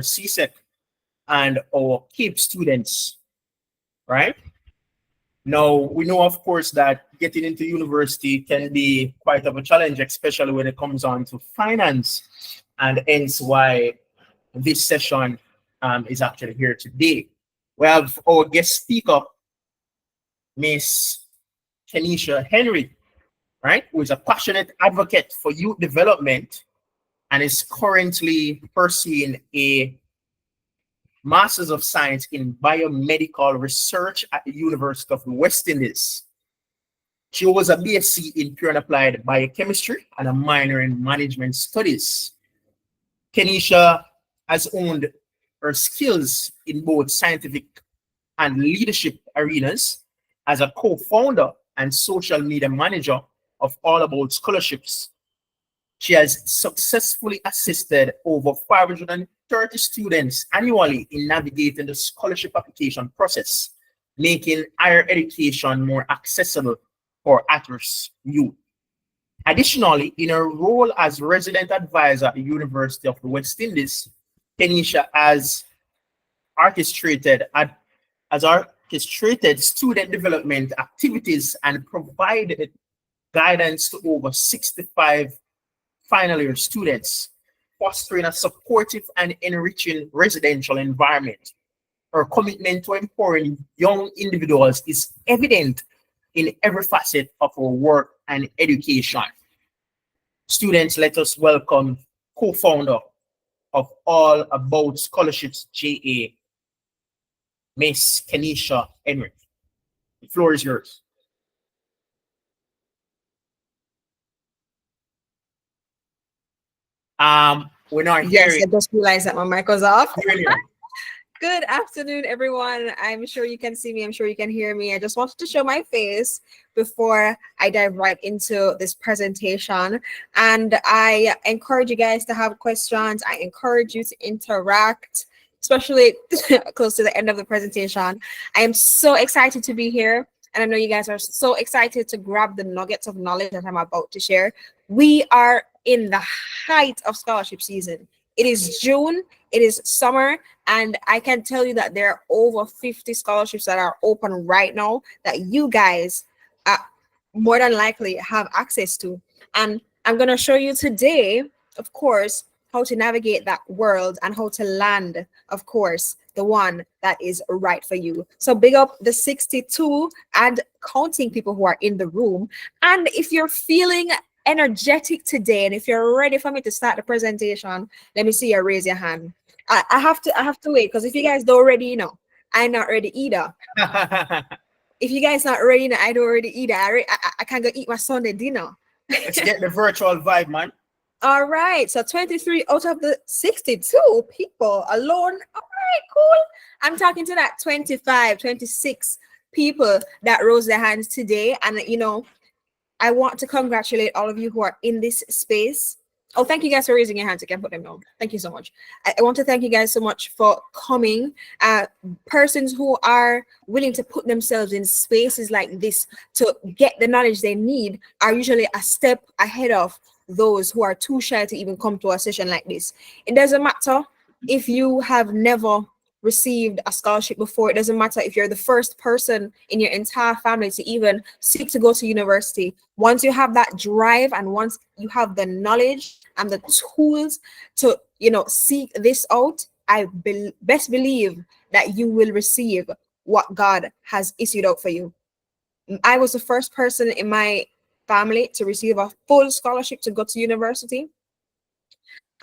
CSEC and our CAPE students, right? Now, we know, of course, that getting into university can be quite of a challenge, especially when it comes on to finance, and hence why this session is actually here today. We have our guest speaker, Miss Kenisha Henry, right, who is a passionate advocate for youth development and is currently pursuing a Masters of Science in Biomedical Research at the University of the West Indies. She was a BSc in Pure and Applied Biochemistry and a minor in Management Studies. Kenisha has honed her skills in both scientific and leadership arenas as a co-founder and social media manager of All About Scholarships. She has successfully assisted over 530 students annually in navigating the scholarship application process, making higher education more accessible for at-risk youth. Additionally, in her role as resident advisor at the University of the West Indies, Kenisha orchestrated has orchestrated student development activities and provided guidance to over 65 final year students, fostering a supportive and enriching residential environment. Her commitment to empowering young individuals is evident in every facet of her work and education. Students, let us welcome co-founder of All About Scholarships JA, Miss Kenisha Henry. The floor is yours. We're not Yes, hearing. I just realized that my mic was off. Brilliant. Good afternoon, everyone. I'm sure you can see me. I'm sure you can hear me. I just wanted to show my face before I dive right into this presentation. And I encourage you guys to have questions. I encourage you to interact, especially close to the end of the presentation. I am so excited to be here. And I know you guys are so excited to grab the nuggets of knowledge that I'm about to share. We are in the height of scholarship season. It is June, it is summer, and I can tell you that there are over 50 scholarships that are open right now that you guys more than likely have access to. And I'm going to show you today, of course, how to navigate that world and how to land, of course, the one that is right for you. So big up the 62 and counting people who are in the room. And if you're feeling energetic today, and if you're ready for me to start the presentation, let me see you raise your hand. I have to wait, because if you guys don't already know, I'm not ready either. If you guys not ready, I don't already either. I can't go eat my Sunday dinner. Let's get the virtual vibe, man. All right, so 23 out of the 62 people alone. All right, cool. I'm talking to that 25, 26 people that rose their hands today. And, you know, I want to congratulate all of you who are in this space. Oh, thank you guys for raising your hands. You can put them down. Thank you so much. I want to thank you guys so much for coming. Persons who are willing to put themselves in spaces like this to get the knowledge they need are usually a step ahead of those who are too shy to even come to a session like this. It doesn't matter if you have never received a scholarship before. It doesn't matter if you're the first person in your entire family to even seek to go to university. Once you have that drive and once you have the knowledge and the tools to, you know, seek this out, I best believe that you will receive what God has issued out for you. I was the first person in my family to receive a full scholarship to go to university.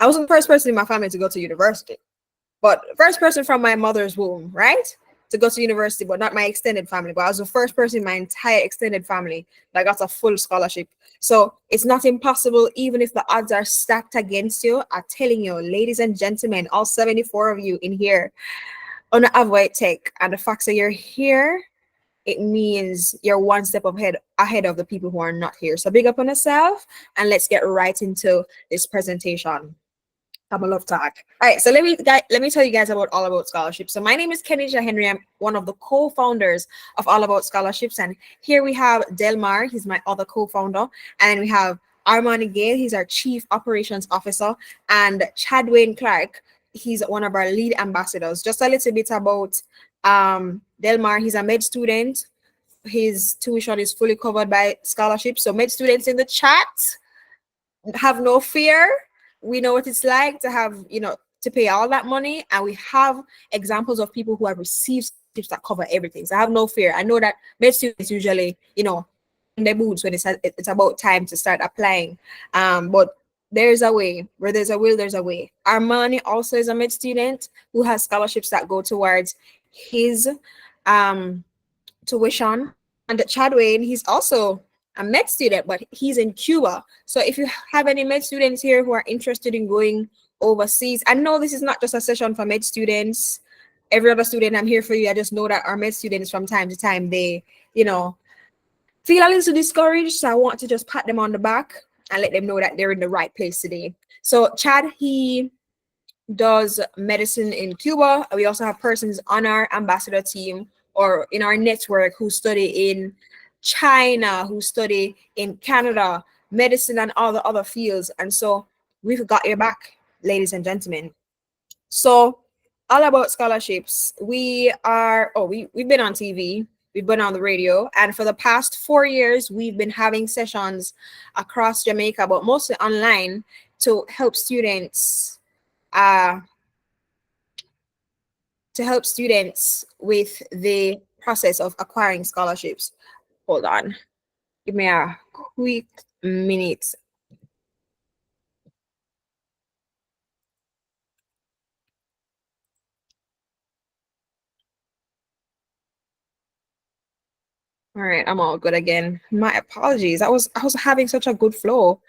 I wasn't the first person in my family to go to university, but first person from my mother's womb, right? To go to university, but not my extended family. But I was the first person in my entire extended family that got a full scholarship. So it's not impossible, even if the odds are stacked against you. I'm telling you, ladies and gentlemen, all 74 of you in here on the Avoid Tech, and the fact that you're here, it means you're one step ahead of the people who are not here. So big up on yourself, and let's get right into this presentation. I'm a love talk. All right, so let me tell you guys about All About Scholarships. So my name is Kenisha Henry. I'm one of the co-founders of All About Scholarships, and here we have Delmar. He's my other co-founder, and we have Armani Gale. He's our Chief Operations Officer, and Chadwayne Clark. he's one of our lead ambassadors. Just a little bit about Delmar. He's a med student. His tuition is fully covered by scholarships. So med students in the chat, have no fear. We know what it's like to have, to pay all that money, and we have examples of people who have received scholarships that cover everything. So have no fear. I know that med students usually, in their moods when it's about time to start applying. But there's a way. Where there's a will, there's a way. Armani also is a med student who has scholarships that go towards his tuition. And Chadwayne, he's also a med student, but he's in Cuba. So if you have any med students here who are interested in going overseas, I know this is not just a session for med students. Every other student, I'm here for you. I just know that our med students from time to time, they, feel a little discouraged. So I want to just pat them on the back and let them know that they're in the right place today. So Chad, he does medicine in Cuba. We also have persons on our ambassador team or in our network who study in China, who study in Canada, medicine and all the other fields. And so we've got your back, ladies and gentlemen. So all about scholarships. We've been on TV, we've been on the radio, and for the past 4 years, we've been having sessions across Jamaica, but mostly online, to help students with the process of acquiring scholarships. Hold on. Give me a quick minute. All right, I'm all good again. My apologies. I was having such a good flow.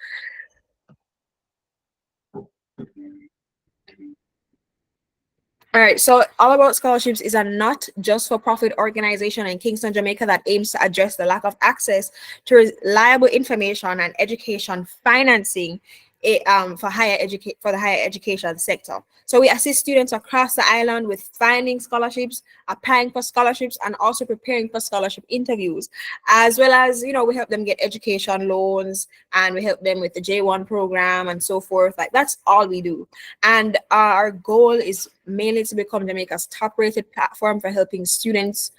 All right, so All About Scholarships is a not just for profit organization in Kingston, Jamaica that aims to address the lack of access to reliable information and education financing for the higher education sector. So we assist students across the island with finding scholarships, applying for scholarships, and also preparing for scholarship interviews, as well as, we help them get education loans, and we help them with the J1 program and so forth. Like, that's all we do. And our goal is mainly to become Jamaica's top-rated platform for helping students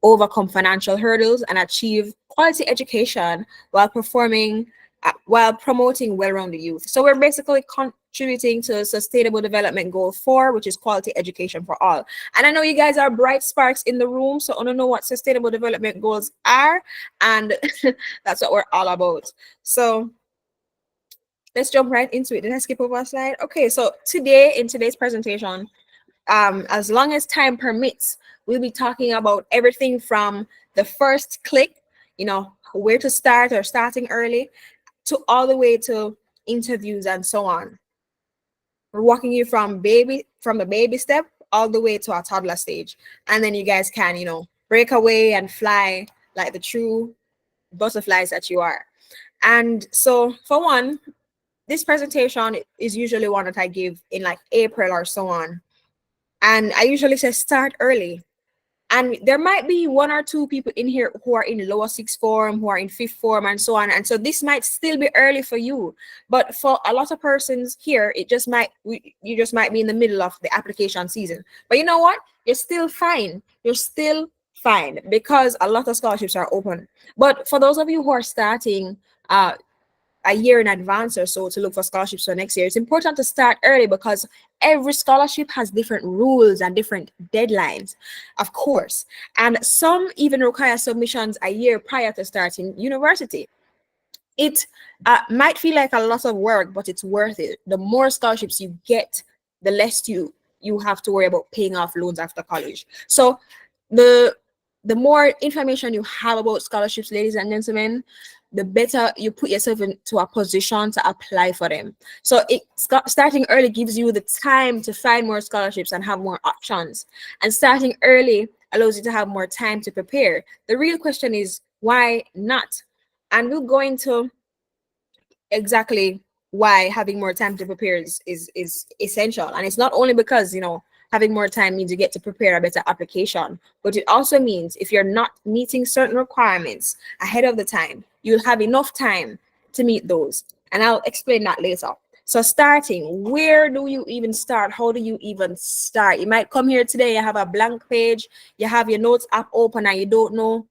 overcome financial hurdles and achieve quality education while promoting well-rounded youth. So we're basically contributing to Sustainable Development Goal 4, which is quality education for all. And I know you guys are bright sparks in the room, so I don't know what Sustainable Development Goals are, and that's what we're all about. So let's jump right into it. Did I skip over a slide? Okay, so in today's presentation, as long as time permits, we'll be talking about everything from the first click, where to start or starting early, to all the way to interviews and so on. We're walking you from the baby step all the way to our toddler stage. And then you guys can, break away and fly like the true butterflies that you are. And so for one, this presentation is usually one that I give in like April or so on. And I usually say start early. And there might be 1 or 2 people in here who are in lower sixth form, who are in fifth form, and so on. And so this might still be early for you. But for a lot of persons here, you just might be in the middle of the application season. But you know what? You're still fine. You're still fine because a lot of scholarships are open. But for those of you who are starting a year in advance or so to look for scholarships for next year, it's important to start early because every scholarship has different rules and different deadlines, of course. And some even require submissions a year prior to starting university. It might feel like a lot of work, but it's worth it. The more scholarships you get, the less you have to worry about paying off loans after college. So the more information you have about scholarships, ladies and gentlemen, the better you put yourself into a position to apply for them. So starting early gives you the time to find more scholarships and have more options. And starting early allows you to have more time to prepare. The real question is, why not? And we'll go into exactly why having more time to prepare is essential. And it's not only because, having more time means you get to prepare a better application, but it also means if you're not meeting certain requirements ahead of the time, you'll have enough time to meet those. And I'll explain that later. So starting, where do you even start? How do you even start? You might come here today, you have a blank page, you have your notes app open and you don't know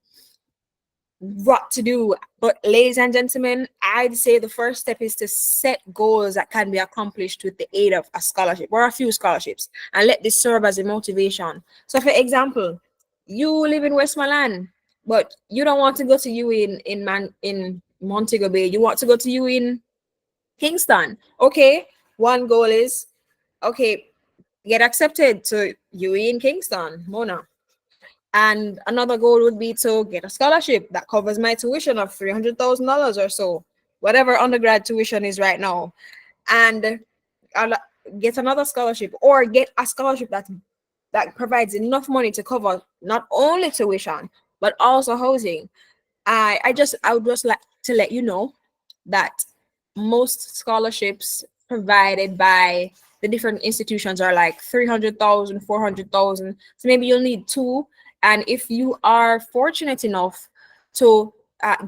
what to do. But ladies and gentlemen, I'd say the first step is to set goals that can be accomplished with the aid of a scholarship or a few scholarships, and let this serve as a motivation. So for example, you live in Westmoreland, but you don't want to go to U in Montego Bay. You want to go to U in Kingston. Okay, one goal is, okay, get accepted to UE in Kingston, Mona. And another goal would be to get a scholarship that covers my tuition of $300,000 or so, whatever undergrad tuition is right now. And I'll get another scholarship, or get a scholarship that provides enough money to cover not only tuition but also housing. I would just like to let you know that most scholarships provided by the different institutions are like 300,000, 400,000. So maybe you'll need two. And if you are fortunate enough to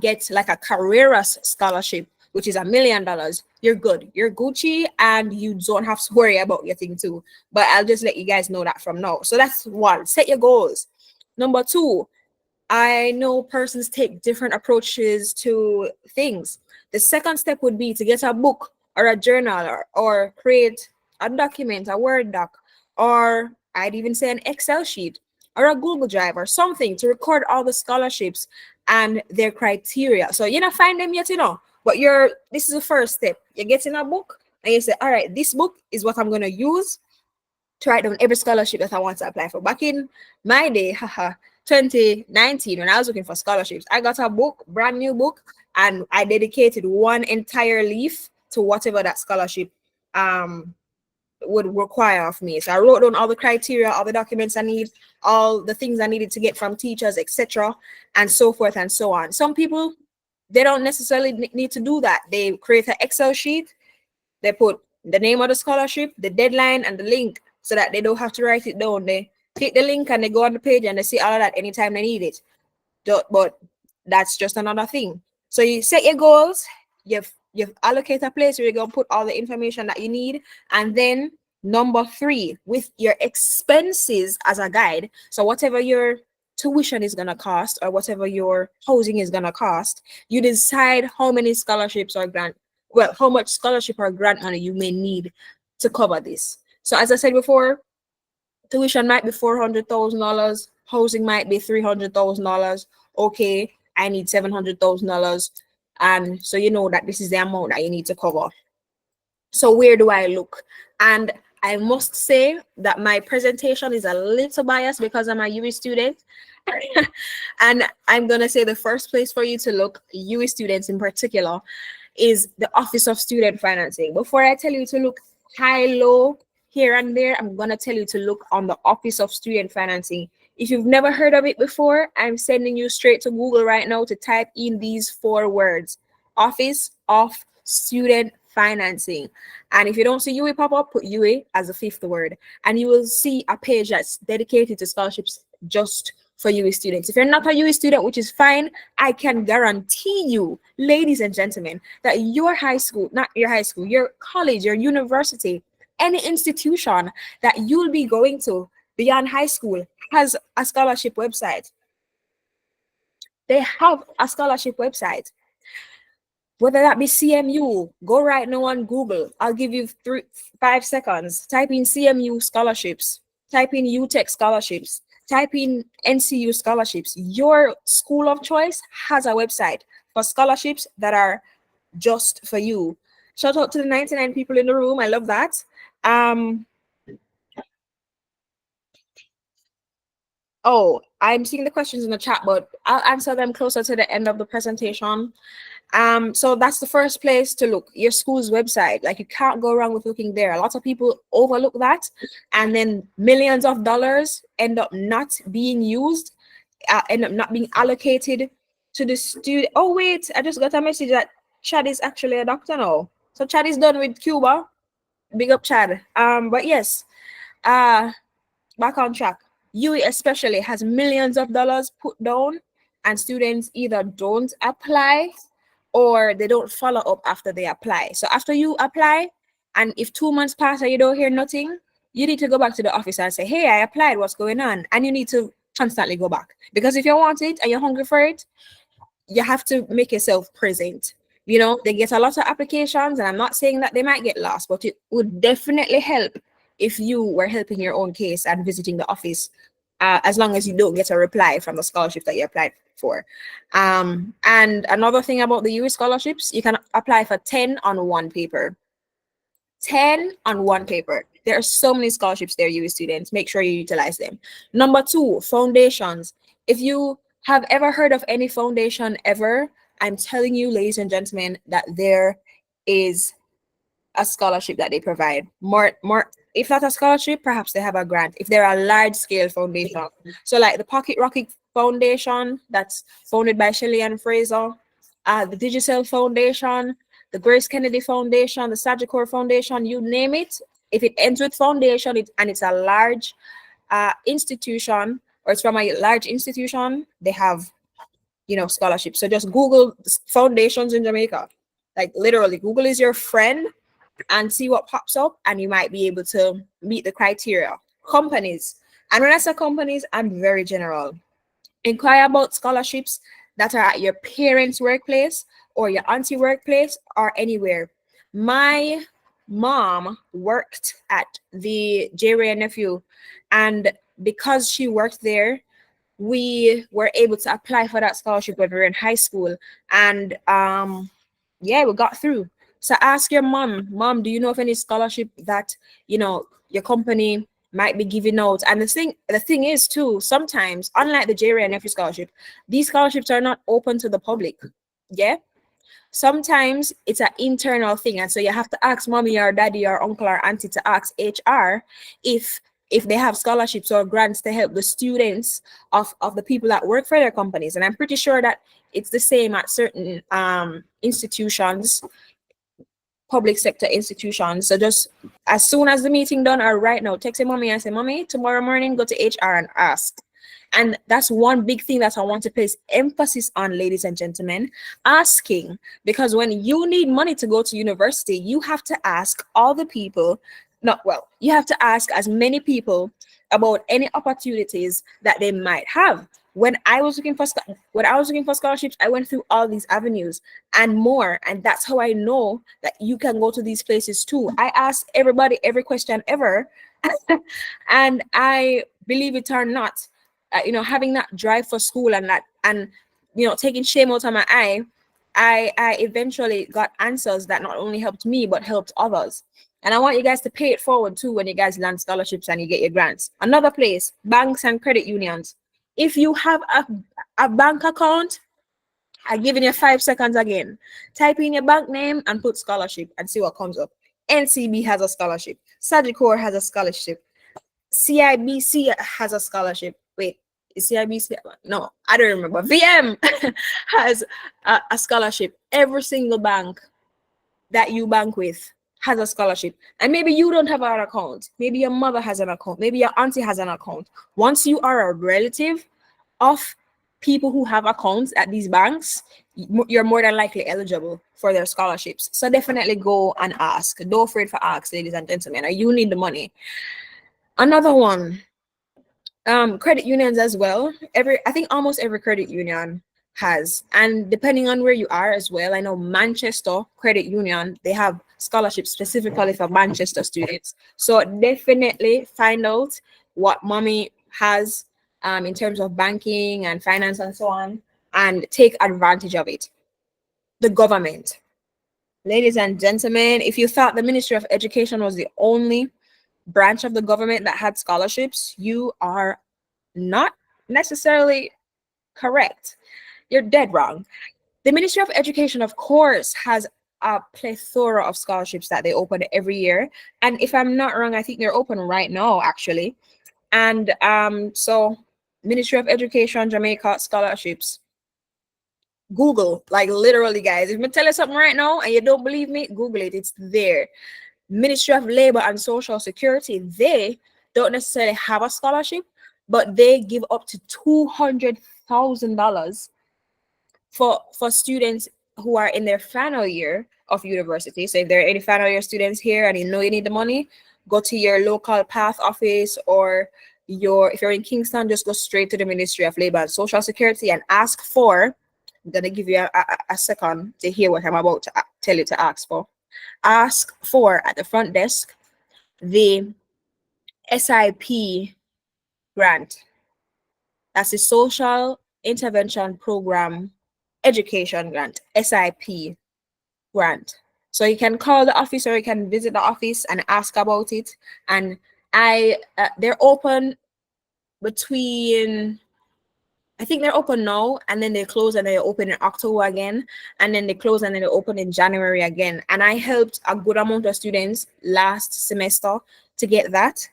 get like a Carreras scholarship, which is $1 million, you're good. You're Gucci and you don't have to worry about getting two. But I'll just let you guys know that from now. So that's one. Set your goals. Number two, I know persons take different approaches to things. The second step would be to get a book or a journal, or create a document, a Word doc, or I'd even say an Excel sheet or a Google Drive or something to record all the scholarships and their criteria. So you're not find them yet, but this is the first step. You're getting a book and you say, all right, this book is what I'm gonna use to write down every scholarship that I want to apply for. Back in my day, 2019, when I was looking for scholarships, I got a book, brand new book, and I dedicated one entire leaf to whatever that scholarship would require of me. So I wrote down all the criteria, all the documents I need, all the things I needed to get from teachers, etc., and so forth and so on. Some people, they don't necessarily need to do that. They create an Excel sheet, they put the name of the scholarship, the deadline, and the link, so that they don't have to write it down. They click the link and they go on the page and they see all of that anytime they need it. But that's just another thing. So you set your goals, you've allocate a place where you're gonna put all the information that you need, and then number three, with your expenses as a guide. So whatever your tuition is gonna cost or whatever your housing is gonna cost, you decide how many scholarships or how much scholarship or grant money you may need to cover this. So as I said before, tuition might be $400,000, housing might be $300,000. Okay, I need $700,000, and so you know that this is the amount that you need to cover. So where do I look? And I must say that my presentation is a little biased because I'm a UE student. And I'm gonna say the first place for you to look, UE students in particular, is the Office of Student Financing. Before I tell you to look high, low, here and there, I'm gonna tell you to look on the Office of Student Financing. If you've never heard of it before, I'm sending you straight to Google right now to type in these 4 words: Office of Student Financing. And if you don't see UE pop up, put UE as the 5th word, and you will see a page that's dedicated to scholarships just for UE students. If you're not a UE student, which is fine, I can guarantee you, ladies and gentlemen, that your high school, not your high school, your college, your university, any institution that you'll be going to beyond high school has a scholarship website. They have a scholarship website. Whether that be CMU, go right now on Google. I'll give you 5 seconds. Type in CMU scholarships, type in UTech scholarships, type in NCU scholarships. Your school of choice has a website for scholarships that are just for you. Shout out to the 99 people in the room. I love that. Oh, I'm seeing the questions in the chat, but I'll answer them closer to the end of the presentation. So that's the first place to look, your school's website. Like, you can't go wrong with looking there. A lot of people overlook that, and then millions of dollars end up not being used, end up not being allocated to the student. Oh wait, I just got a message that Chad is actually a doctor now. So Chad is done with Cuba. Big up Chad. But yes, back on track. UE especially has millions of dollars put down, and students either don't apply or they don't follow up after they apply. So after you apply, And if 2 months pass and you don't hear nothing, you need to go back to the office and say, hey, I applied, what's going on? And you need to constantly go back. Because if you want it and you're hungry for it, you have to make yourself present. You know, they get a lot of applications, and I'm not saying that they might get lost, but it would definitely help if you were helping your own case and visiting the office, as long as you don't get a reply from the scholarship that you applied for. And another thing about the US scholarships, you can apply for 10 on one paper. 10 on one paper. There are so many scholarships there, US students. Make sure you utilize them. Number two, foundations. If you have ever heard of any foundation ever, I'm telling you, ladies and gentlemen, that there is a scholarship that they provide. More, if not a scholarship, perhaps they have a grant. If they're a large scale foundation. So like the Pocket Rocket Foundation, that's founded by Shelley and Fraser, the Digital Foundation, the Grace Kennedy Foundation, the Sagicor Foundation, you name it. If it ends with foundation and it's a large institution, or it's from a large institution, they have, you know, scholarships. So just Google foundations in Jamaica. Like literally, Google is your friend, and see what pops up, and you might be able to meet the criteria. Companies. And when I say companies, I'm very general. Inquire about scholarships that are at your parents' workplace or your auntie workplace or anywhere. My mom worked at the J. Ray and Nephew, and because she worked there, we were able to apply for that scholarship when we were in high school. And yeah, we got through. So ask your mom, do you know of any scholarship that, you know, your company might be giving out? And the thing is too, sometimes, unlike the J. Ray and Nephew scholarship, these scholarships are not open to the public. Yeah. Sometimes it's an internal thing, and so you have to ask mommy or daddy or uncle or auntie to ask HR if they have scholarships or grants to help the students of the people that work for their companies. And I'm pretty sure that it's the same at certain institutions, public sector institutions. So just as soon as the meeting done, or right now, text your mommy and say, mommy, tomorrow morning go to HR and ask. And that's one big thing that I want to place emphasis on, ladies and gentlemen, asking. Because when you need money to go to university, you have to ask all the people, not well, you have to ask as many people about any opportunities that they might have. When I was looking for scholarships, I went through all these avenues and more, and that's how I know that you can go to these places too. I asked everybody every question ever, and I, believe it or not, you know, having that drive for school and that, and you know, taking shame out of my eye, I eventually got answers that not only helped me but helped others. And I want you guys to pay it forward too when you guys land scholarships and you get your grants. Another place, banks and credit unions. If you have a bank account, I'm giving you 5 seconds again. Type in your bank name and put scholarship and see what comes up. NCB has a scholarship. Sagicor has a scholarship. CIBC has a scholarship. Wait, is CIBC? No, I don't remember. VM has a scholarship. Every single bank that you bank with has a scholarship. And maybe you don't have an account. Maybe your mother has an account. Maybe your auntie has an account. Once you are a relative of people who have accounts at these banks, you're more than likely eligible for their scholarships. So definitely go and ask. Don't afraid for ask, ladies and gentlemen. You need the money. Another one, credit unions as well. I think almost every credit union has, and depending on where you are as well. I know Manchester Credit Union, they have scholarships specifically for Manchester students. So definitely find out what mommy has in terms of banking and finance and so on, and take advantage of it. The government. Ladies and gentlemen, if you thought the Ministry of Education was the only branch of the government that had scholarships, you are not necessarily correct. You're dead wrong. The Ministry of Education, of course, has a plethora of scholarships that they open every year. And if I'm not wrong, I think they're open right now, actually. And so Ministry of Education, Jamaica scholarships. Google, like literally, guys. If I tell you something right now and you don't believe me, Google it. It's there. Ministry of Labor and Social Security, they don't necessarily have a scholarship, but they give up to $200,000 for students who are in their final year of university. So if there are any final year students here and you know you need the money, go to your local path office, or your, if you're in Kingston, just go straight to the Ministry of Labor and Social Security and ask for, I'm gonna give you a second to hear what I'm about to tell you to ask for. Ask for at the front desk the SIP grant. That's the Social Intervention Program Education Grant, SIP grant. So you can call the office or you can visit the office and ask about it. And they're open between, I think they're open now, and then they close and they open in October again, and then they close and then they open in January again. And I helped a good amount of students last semester to get that.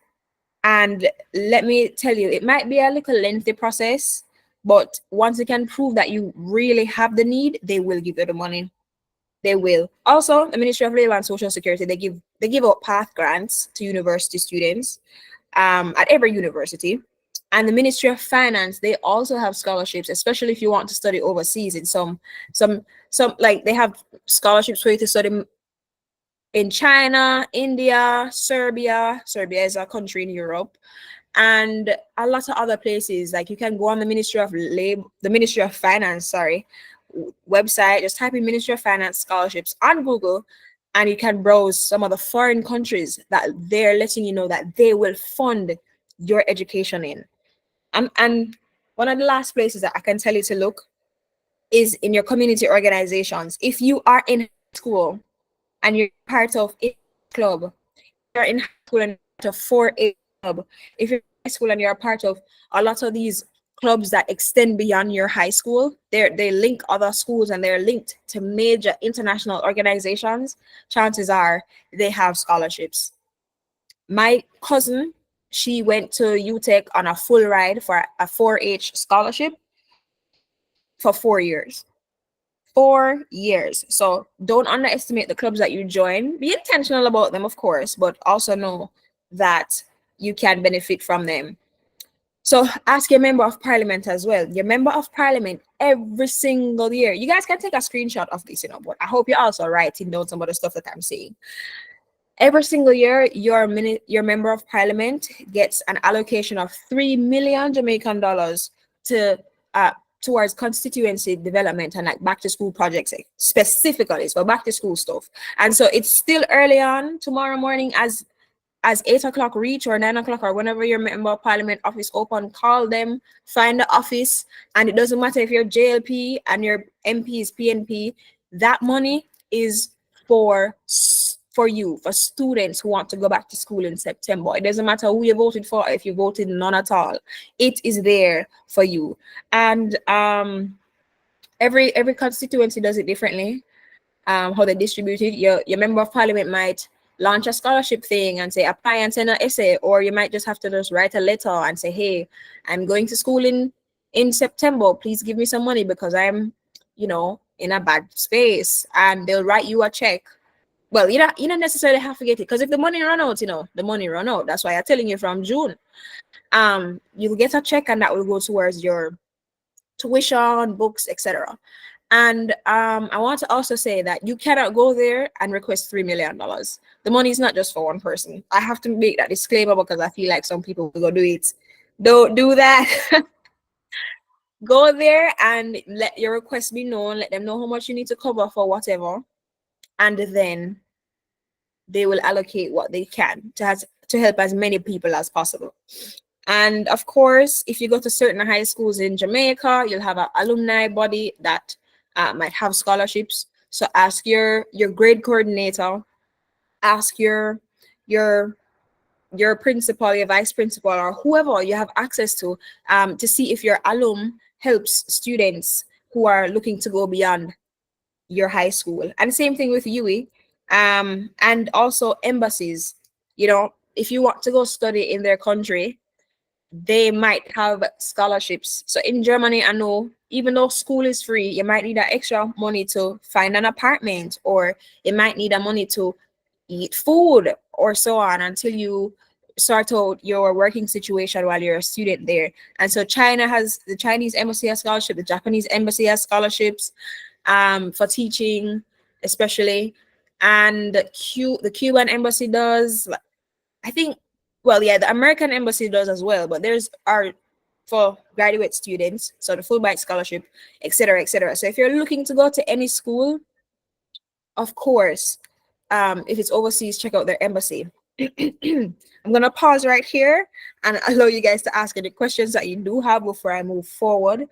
And let me tell you, it might be a little lengthy process, but once you can prove that you really have the need, they will give you the money. They will. Also, the Ministry of Labor and Social Security, they give out path grants to university students at every university. And the Ministry of Finance, they also have scholarships, especially if you want to study overseas. In some like, they have scholarships for you to study in China, India, Serbia. Serbia is a country in Europe, and a lot of other places. Like, you can go on the Ministry of Finance, website, just type in Ministry of Finance scholarships on Google, and you can browse some of the foreign countries that they're letting you know that they will fund your education in. And one of the last places that I can tell you to look is in your community organizations. If you are in school and you're part of a club, you're in high school and you're part of 4A club, if you're in high school and you're a part of a lot of these clubs that extend beyond your high school, they link other schools and they're linked to major international organizations, chances are they have scholarships. My cousin, she went to UTech on a full ride for a 4-H scholarship for 4 years. 4 years. So don't underestimate the clubs that you join. Be intentional about them, of course, but also know that you can benefit from them. So ask your member of parliament as well. Your member of parliament every single year. You guys can take a screenshot of this, but I hope you're also writing down some of the stuff that I'm saying. Every single year, your member of parliament gets an allocation of 3 million Jamaican dollars to towards constituency development and like back to school projects, specifically for back to school stuff. And so it's still early on. Tomorrow morning, as 8 o'clock reach, or 9 o'clock, or whenever your member of parliament office open, call them, find the office, and it doesn't matter if you're JLP and your MP is PNP. That money is for you, for students who want to go back to school in September. It doesn't matter who you voted for, if you voted none at all. It is there for you. And every constituency does it differently. How they distribute it. Your member of parliament might launch a scholarship thing and say apply and send an essay, or you might just have to just write a letter and say, hey, I'm going to school in September, please give me some money because I'm in a bad space, and they'll write you a check. Well, you don't necessarily have to get it, because if the money run out, the money run out. That's why I'm telling you from June. You'll get a check and that will go towards your tuition, books, etc. And I want to also say that you cannot go there and request $3 million. The money is not just for one person. I have to make that disclaimer because I feel like some people will go do it. Don't do that. Go there and let your request be known. Let them know how much you need to cover for whatever. And then they will allocate what they can to help as many people as possible. And of course, if you go to certain high schools in Jamaica, you'll have an alumni body that might have scholarships. So ask your grade coordinator, ask your principal, your vice principal, or whoever you have access to see if your alum helps students who are looking to go beyond your high school. And same thing with UE, and also embassies. If you want to go study in their country, they might have scholarships. So in Germany, I know even though school is free, you might need that extra money to find an apartment, or you might need a money to eat food, or so on, until you sort out your working situation while you're a student there. And so China has the Chinese embassy has scholarship, the Japanese embassy has scholarships. for teaching, especially. And the Cuban embassy does. I think, well, yeah, the American embassy does as well, but there's are for graduate students, so the Fulbright scholarship, etc., etc. So if you're looking to go to any school, of course, if it's overseas, check out their embassy. I'm gonna pause right here and allow you guys to ask any questions that you do have before I move forward.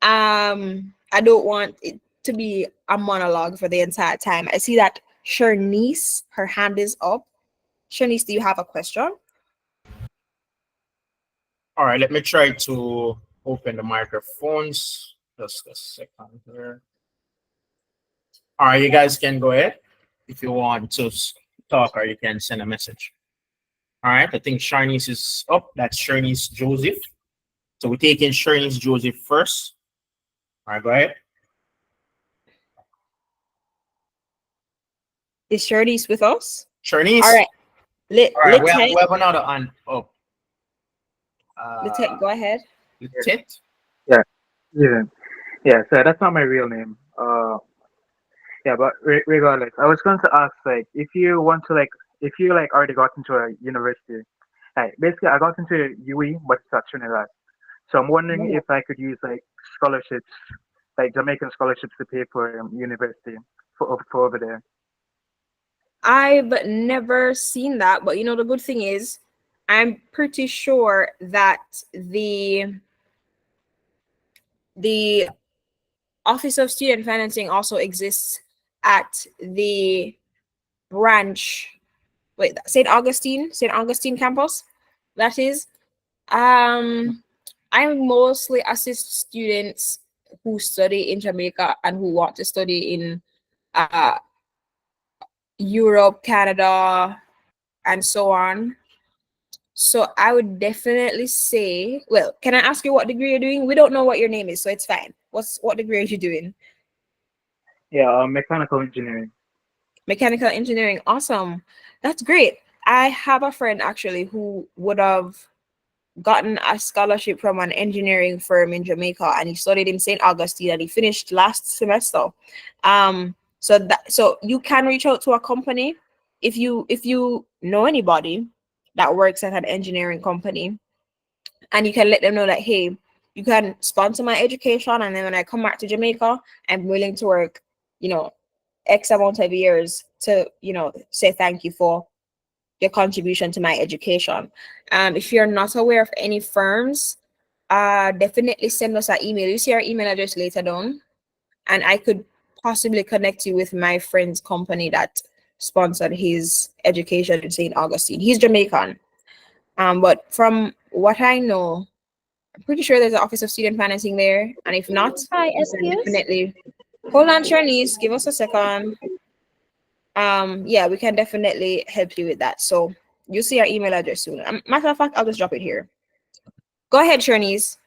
I don't want it to be a monologue for the entire time. I see that Shernice, her hand is up. Shernice, do you have a question? All right, let me try to open the microphones. Just a second here. All right, you guys can go ahead if you want to talk, or you can send a message. All right, I think Sharnice is up. That's Sharnice Joseph. So we're taking Sharnice Joseph first. All right, go ahead. Is Shernice with us? Sharnice. All right. All right, we have another hand up. Go ahead. Tit. Yeah, yeah, yeah. So that's not my real name. Yeah, but regardless, I was going to ask, like, if you want to, like, if you like already got into a university, like, basically, I got into UE, but it's at Trinidad. So I'm wondering if I could use like scholarships, like Jamaican scholarships, to pay for university for over there. I've never seen that, but you know the good thing is, I'm pretty sure that the Office of Student Financing also exists at the branch. Wait, St. Augustine campus. That is. I mostly assist students who study in Jamaica and who want to study in uh Europe, Canada, and so on. So I would definitely say, well, can I ask you what degree you're doing? We don't know what your name is, so it's fine. What degree are you doing? Yeah, mechanical engineering. Mechanical engineering. Awesome. That's great. I have a friend actually who would have gotten a scholarship from an engineering firm in Jamaica, and he studied in St. Augustine, and he finished last semester. So you can reach out to a company if you know anybody that works at an engineering company, and you can let them know that, hey, you can sponsor my education, and then when I come back to Jamaica, I'm willing to work, X amount of years to, say thank you for your contribution to my education. If you're not aware of any firms, definitely send us an email. You see our email address later down, and I could possibly connect you with my friend's company that sponsored his education in St. Augustine. He's Jamaican. But from what I know, I'm pretty sure there's an Office of Student Financing there. And if not, Hi, you can excuse. definitely hold on, Charlize, give us a second. Yeah, we can definitely help you with that. So you'll see our email address soon. Matter of fact, I'll just drop it here. Go ahead, Charlize.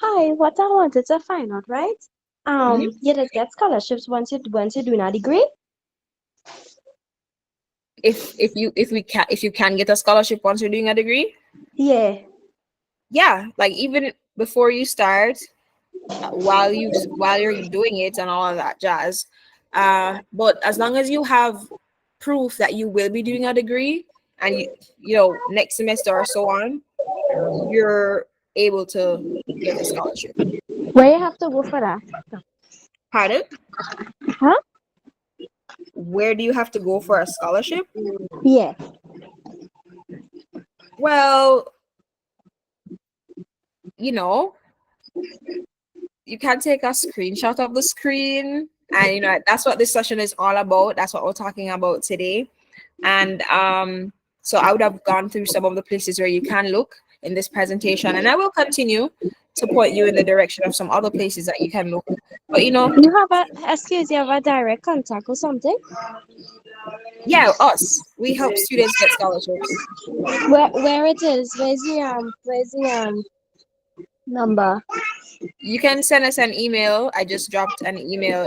Hi, what I wanted to find out, right? Mhm. You did get scholarships once you do a degree? If you can get a scholarship once you're doing a degree, Yeah. yeah, like even before you start, while you're doing it and all of that jazz. But as long as you have proof that you will be doing a degree, and next semester or so on, you're able to get a scholarship. Where you have to go for that? Pardon? Huh? Where do you have to go for a scholarship? Yeah. Well, you know, you can take a screenshot of the screen, and that's what this session is all about. That's what we're talking about today. And so I would have gone through some of the places where you can look in this presentation, and I will continue to point you in the direction of some other places that you can look. But You have a direct contact or something? yeah, we help students get scholarships. Where it is? Where's the number? You can send us an email. I just dropped an email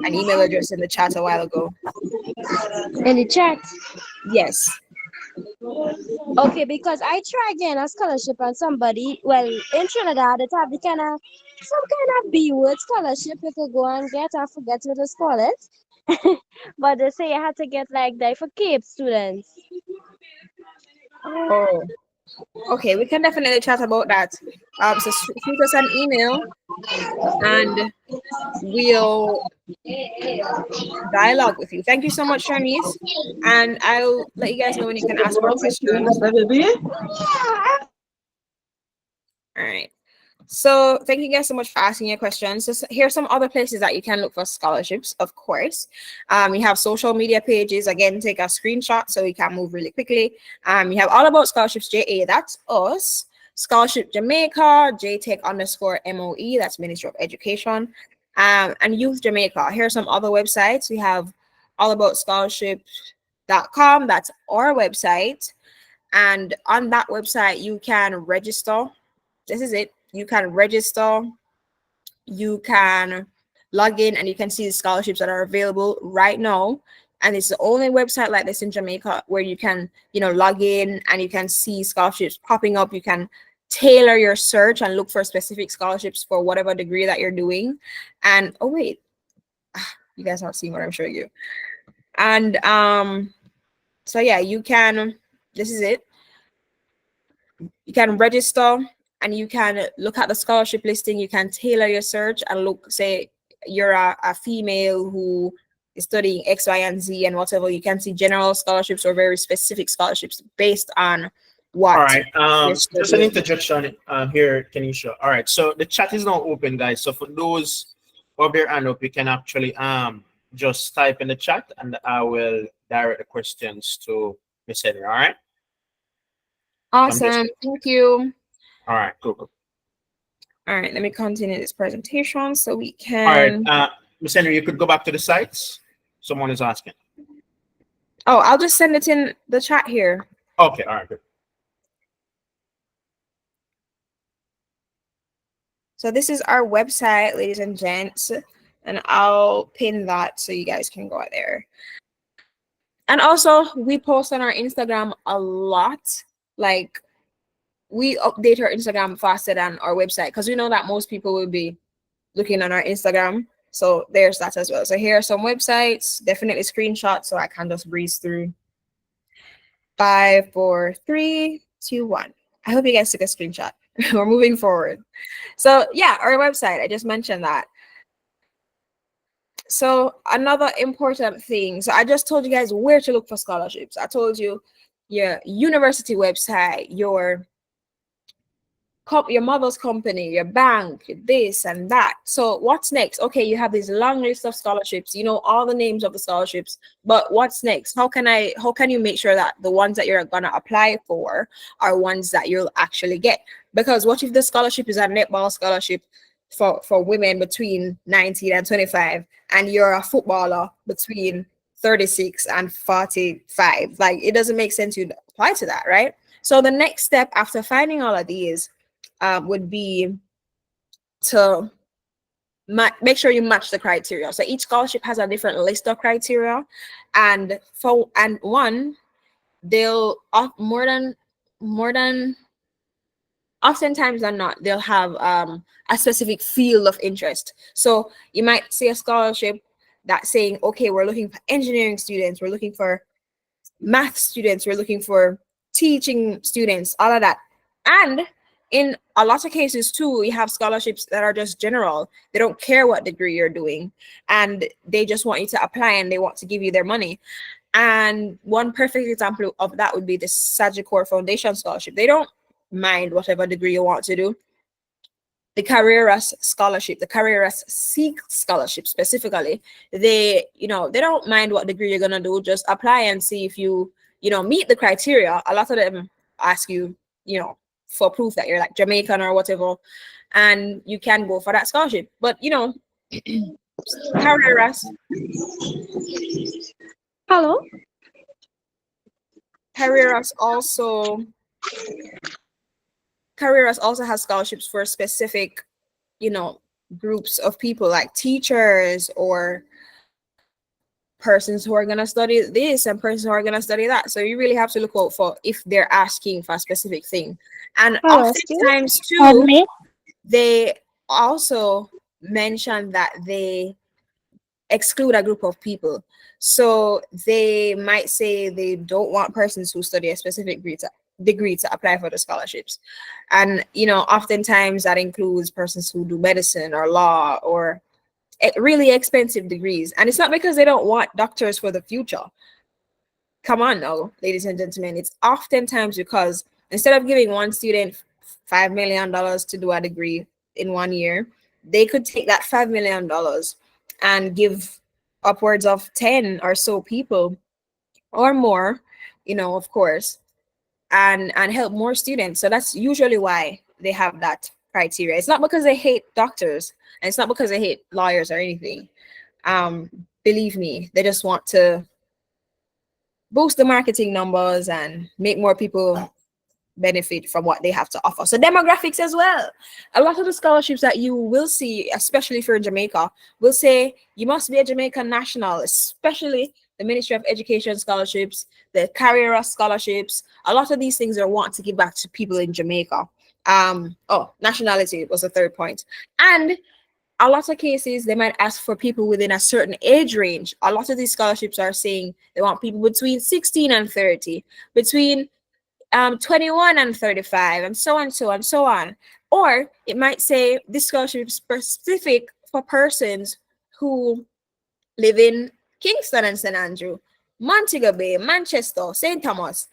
address in the chat a while ago. In the chat. Yes. Okay, because I tried getting a scholarship on somebody. Well, in Trinidad, it have the kind of some kind of B word scholarship you could go and get. I forget what it's called it. But they say you had to get like that for Cape students. Oh, okay. We can definitely chat about that. So shoot us an email and we'll dialogue with you. Thank you so much, Shanice. And I'll let you guys know when you can ask more questions. All right. So thank you guys so much for asking your questions. So here's some other places that you can look for scholarships, of course. You have social media pages. Again, take a screenshot so we can move really quickly. You have All About Scholarships JA, that's us. Scholarship Jamaica, JTech_MOE, that's Ministry of Education. And Youth Jamaica. Here are some other websites. We have allaboutscholarships.com, that's our website. And on that website, you can register. This is it. You can register, you can log in, and you can see the scholarships that are available right now. And it's the only website like this in Jamaica where you can, log in and you can see scholarships popping up. You can tailor your search and look for specific scholarships for whatever degree that you're doing. And oh wait, you guys not seeing what I'm showing you. And so yeah, you can. This is it. You can register and you can look at the scholarship listing. You can tailor your search and look, say you're a female who is studying X, Y, and Z and whatever. You can see general scholarships or very specific scholarships based on All what right. you're Just an studying. interjection here, Kenisha. All right. So the chat is now open, guys. So for those who have their hand up, you can actually just type in the chat, and I will direct the questions to Miss Henry. All right. So I'm just. Awesome. Thank you. All right. Cool. All right, let me continue this presentation so we All right. can. Miss Henry, you could go back to the sites. Someone is asking. Oh, I'll just send it in the chat here. Okay. All right. Good. So this is our website, ladies and gents, and I'll pin that so you guys can go out there. And also, we post on our Instagram a lot. Like, we update our Instagram faster than our website because we know that most people will be looking on our Instagram. So there's that as well. So here are some websites, definitely screenshots so I can just breeze through. 5, 4, 3, 2, 1. I hope you guys took a screenshot. We're moving forward. So yeah, our website, I just mentioned that. So another important thing. So I just told you guys where to look for scholarships. I told you your university website, your mother's company, your bank, this and that. So what's next? Okay, you have this long list of scholarships. You know all the names of the scholarships, but what's next? How can you make sure that the ones that you're gonna apply for are ones that you'll actually get? Because what if the scholarship is a netball scholarship for women between 19 and 25, and you're a footballer between 36 and 45? Like, it doesn't make sense to apply to that, right? So the next step after finding all of these would be to make sure you match the criteria. So each scholarship has a different list of criteria, and one, they'll more than oftentimes than not, they'll have a specific field of interest. So you might see a scholarship that's saying, okay, we're looking for engineering students, we're looking for math students, we're looking for teaching students, all of that. And in a lot of cases too, we have scholarships that are just general. They don't care what degree you're doing, and they just want you to apply and they want to give you their money. And one perfect example of that would be the Sagicor Foundation Scholarship. They don't mind whatever degree you want to do. The Carreras Scholarship, the Carreras Seek Scholarship specifically, they don't mind what degree you're gonna do. Just apply and see if you meet the criteria. A lot of them ask you, for proof that you're like Jamaican or whatever, and you can go for that scholarship. But Carreras Hello? Carreras also Carreras also has scholarships for specific, groups of people like teachers or persons who are going to study this and persons who are going to study that. So you really have to look out for if they're asking for a specific thing. And Scholarship. oftentimes Pardon too, me. they also mention that they exclude a group of people. So they might say they don't want persons who study a specific degree to apply for the scholarships. And, oftentimes that includes persons who do medicine or law or really expensive degrees. And it's not because they don't want doctors for the future. Come on now, ladies and gentlemen. It's oftentimes because instead of giving one student $5 million to do a degree in 1 year, they could take that $5 million and give upwards of 10 or so people or more, of course, and help more students. So that's usually why they have that criteria. It's not because they hate doctors, and it's not because they hate lawyers or anything. Believe me, they just want to boost the marketing numbers and make more people benefit from what they have to offer. So demographics as well. A lot of the scholarships that you will see, especially if you're in Jamaica, will say you must be a Jamaican national, especially the Ministry of Education scholarships, the Carrera scholarships. A lot of these things are want to give back to people in Jamaica. Nationality was the third point. And a lot of cases they might ask for people within a certain age range. A lot of these scholarships are saying they want people between 16 and 30, between 21 and 35, and so on, so on, so on. Or it might say this scholarship is specific for persons who live in Kingston and St. Andrew, Montego Bay, Manchester, St. Thomas.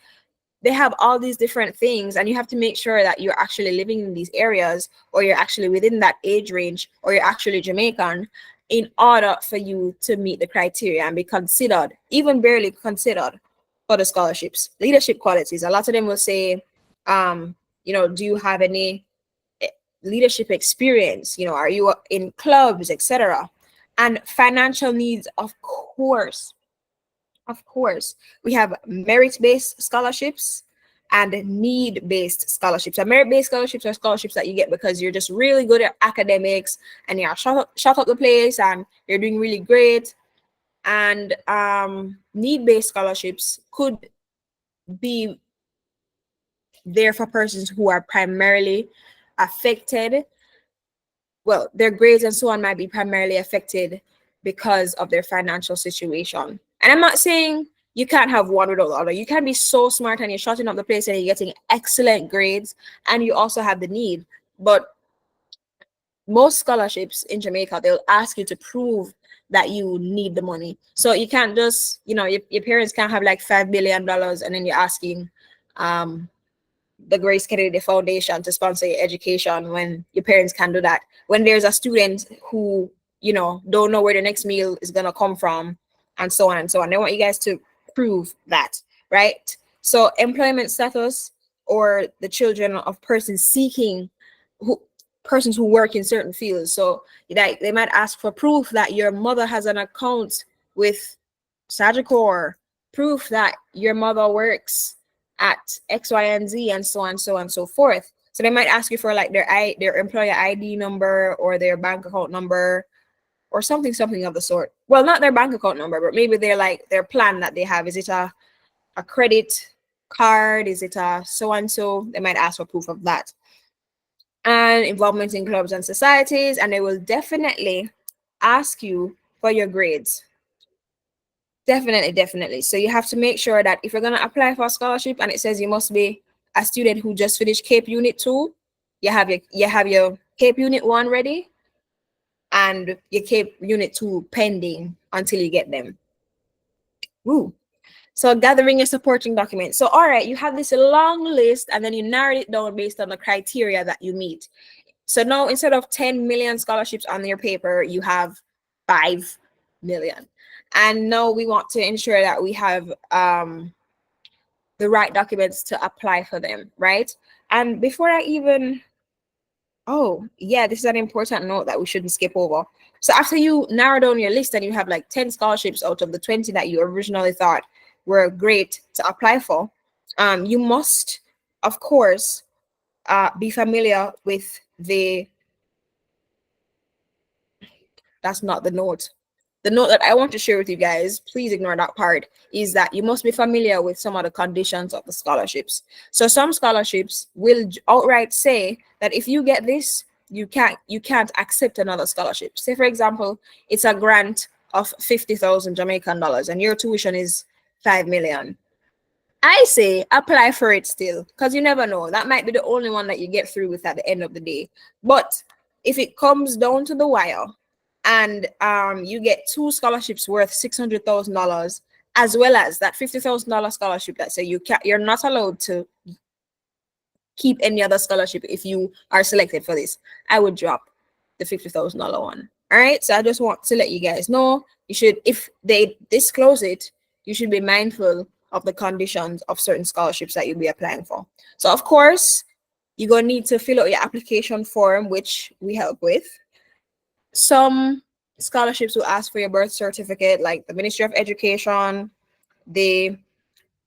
They have all these different things, and you have to make sure that you're actually living in these areas, or you're actually within that age range, or you're actually Jamaican, in order for you to meet the criteria and be considered, even barely considered, for the scholarships. Leadership qualities. A lot of them will say, do you have any leadership experience? Are you in clubs, etc. And financial needs, of course. Of course, we have merit-based scholarships and need-based scholarships. And merit-based scholarships are scholarships that you get because you're just really good at academics and you're shut up the place and you're doing really great. And need-based scholarships could be there for persons who are primarily affected. Well, their grades and so on might be primarily affected because of their financial situation. And I'm not saying you can't have one without the other. You can be so smart and you're shutting up the place and you're getting excellent grades and you also have the need. But most scholarships in Jamaica, they'll ask you to prove that you need the money. So you can't just, your parents can't have like $5 billion and then you're asking the Grace Kennedy Foundation to sponsor your education when your parents can't do that. When there's a student who, don't know where the next meal is going to come from, and so on and so on. They want you guys to prove that, right? So employment status, or the children of persons who work in certain fields. So they might ask for proof that your mother has an account with Sagicor, proof that your mother works at X, Y, and Z, and so on, so on, so forth. So they might ask you for like their employer ID number or their bank account number or something of the sort. Well, not their bank account number, but maybe their plan that they have. Is it a credit card? Is it a so and so? They might ask for proof of that. And involvement in clubs and societies, and they will definitely ask you for your grades. Definitely. So you have to make sure that if you're going to apply for a scholarship and it says you must be a student who just finished CAPE Unit 2, you have your CAPE Unit 1 ready and your CAPE Unit 2 pending until you get them. Woo. So gathering your supporting documents. So all right, you have this long list and then you narrowed it down based on the criteria that you meet. So now instead of 10 million scholarships on your paper, you have 5 million. And now we want to ensure that we have the right documents to apply for them, right? And before I even, this is an important note that we shouldn't skip over. So after you narrow down your list and you have like 10 scholarships out of the 20 that you originally thought were great to apply for, you must, of course, be familiar with that's not the note. the note that I want to share with you guys, please ignore that part, is that you must be familiar with some of the conditions of the scholarships. So some scholarships will outright say that if you get this, you can't accept another scholarship. Say for example, it's a grant of 50,000 Jamaican dollars and your tuition is 5 million. I say apply for it still, because you never know. That might be the only one that you get through with at the end of the day. But if it comes down to the wire and you get two scholarships worth $600,000, as well as that $50,000 scholarship that say you're not allowed to keep any other scholarship if you are selected for this, I would drop the $50,000 one. All right. So I just want to let you guys know, you should, if they disclose it, you should be mindful of the conditions of certain scholarships that you'll be applying for. So of course, you're gonna need to fill out your application form, which we help with. Some scholarships will ask for your birth certificate, like the Ministry of Education, the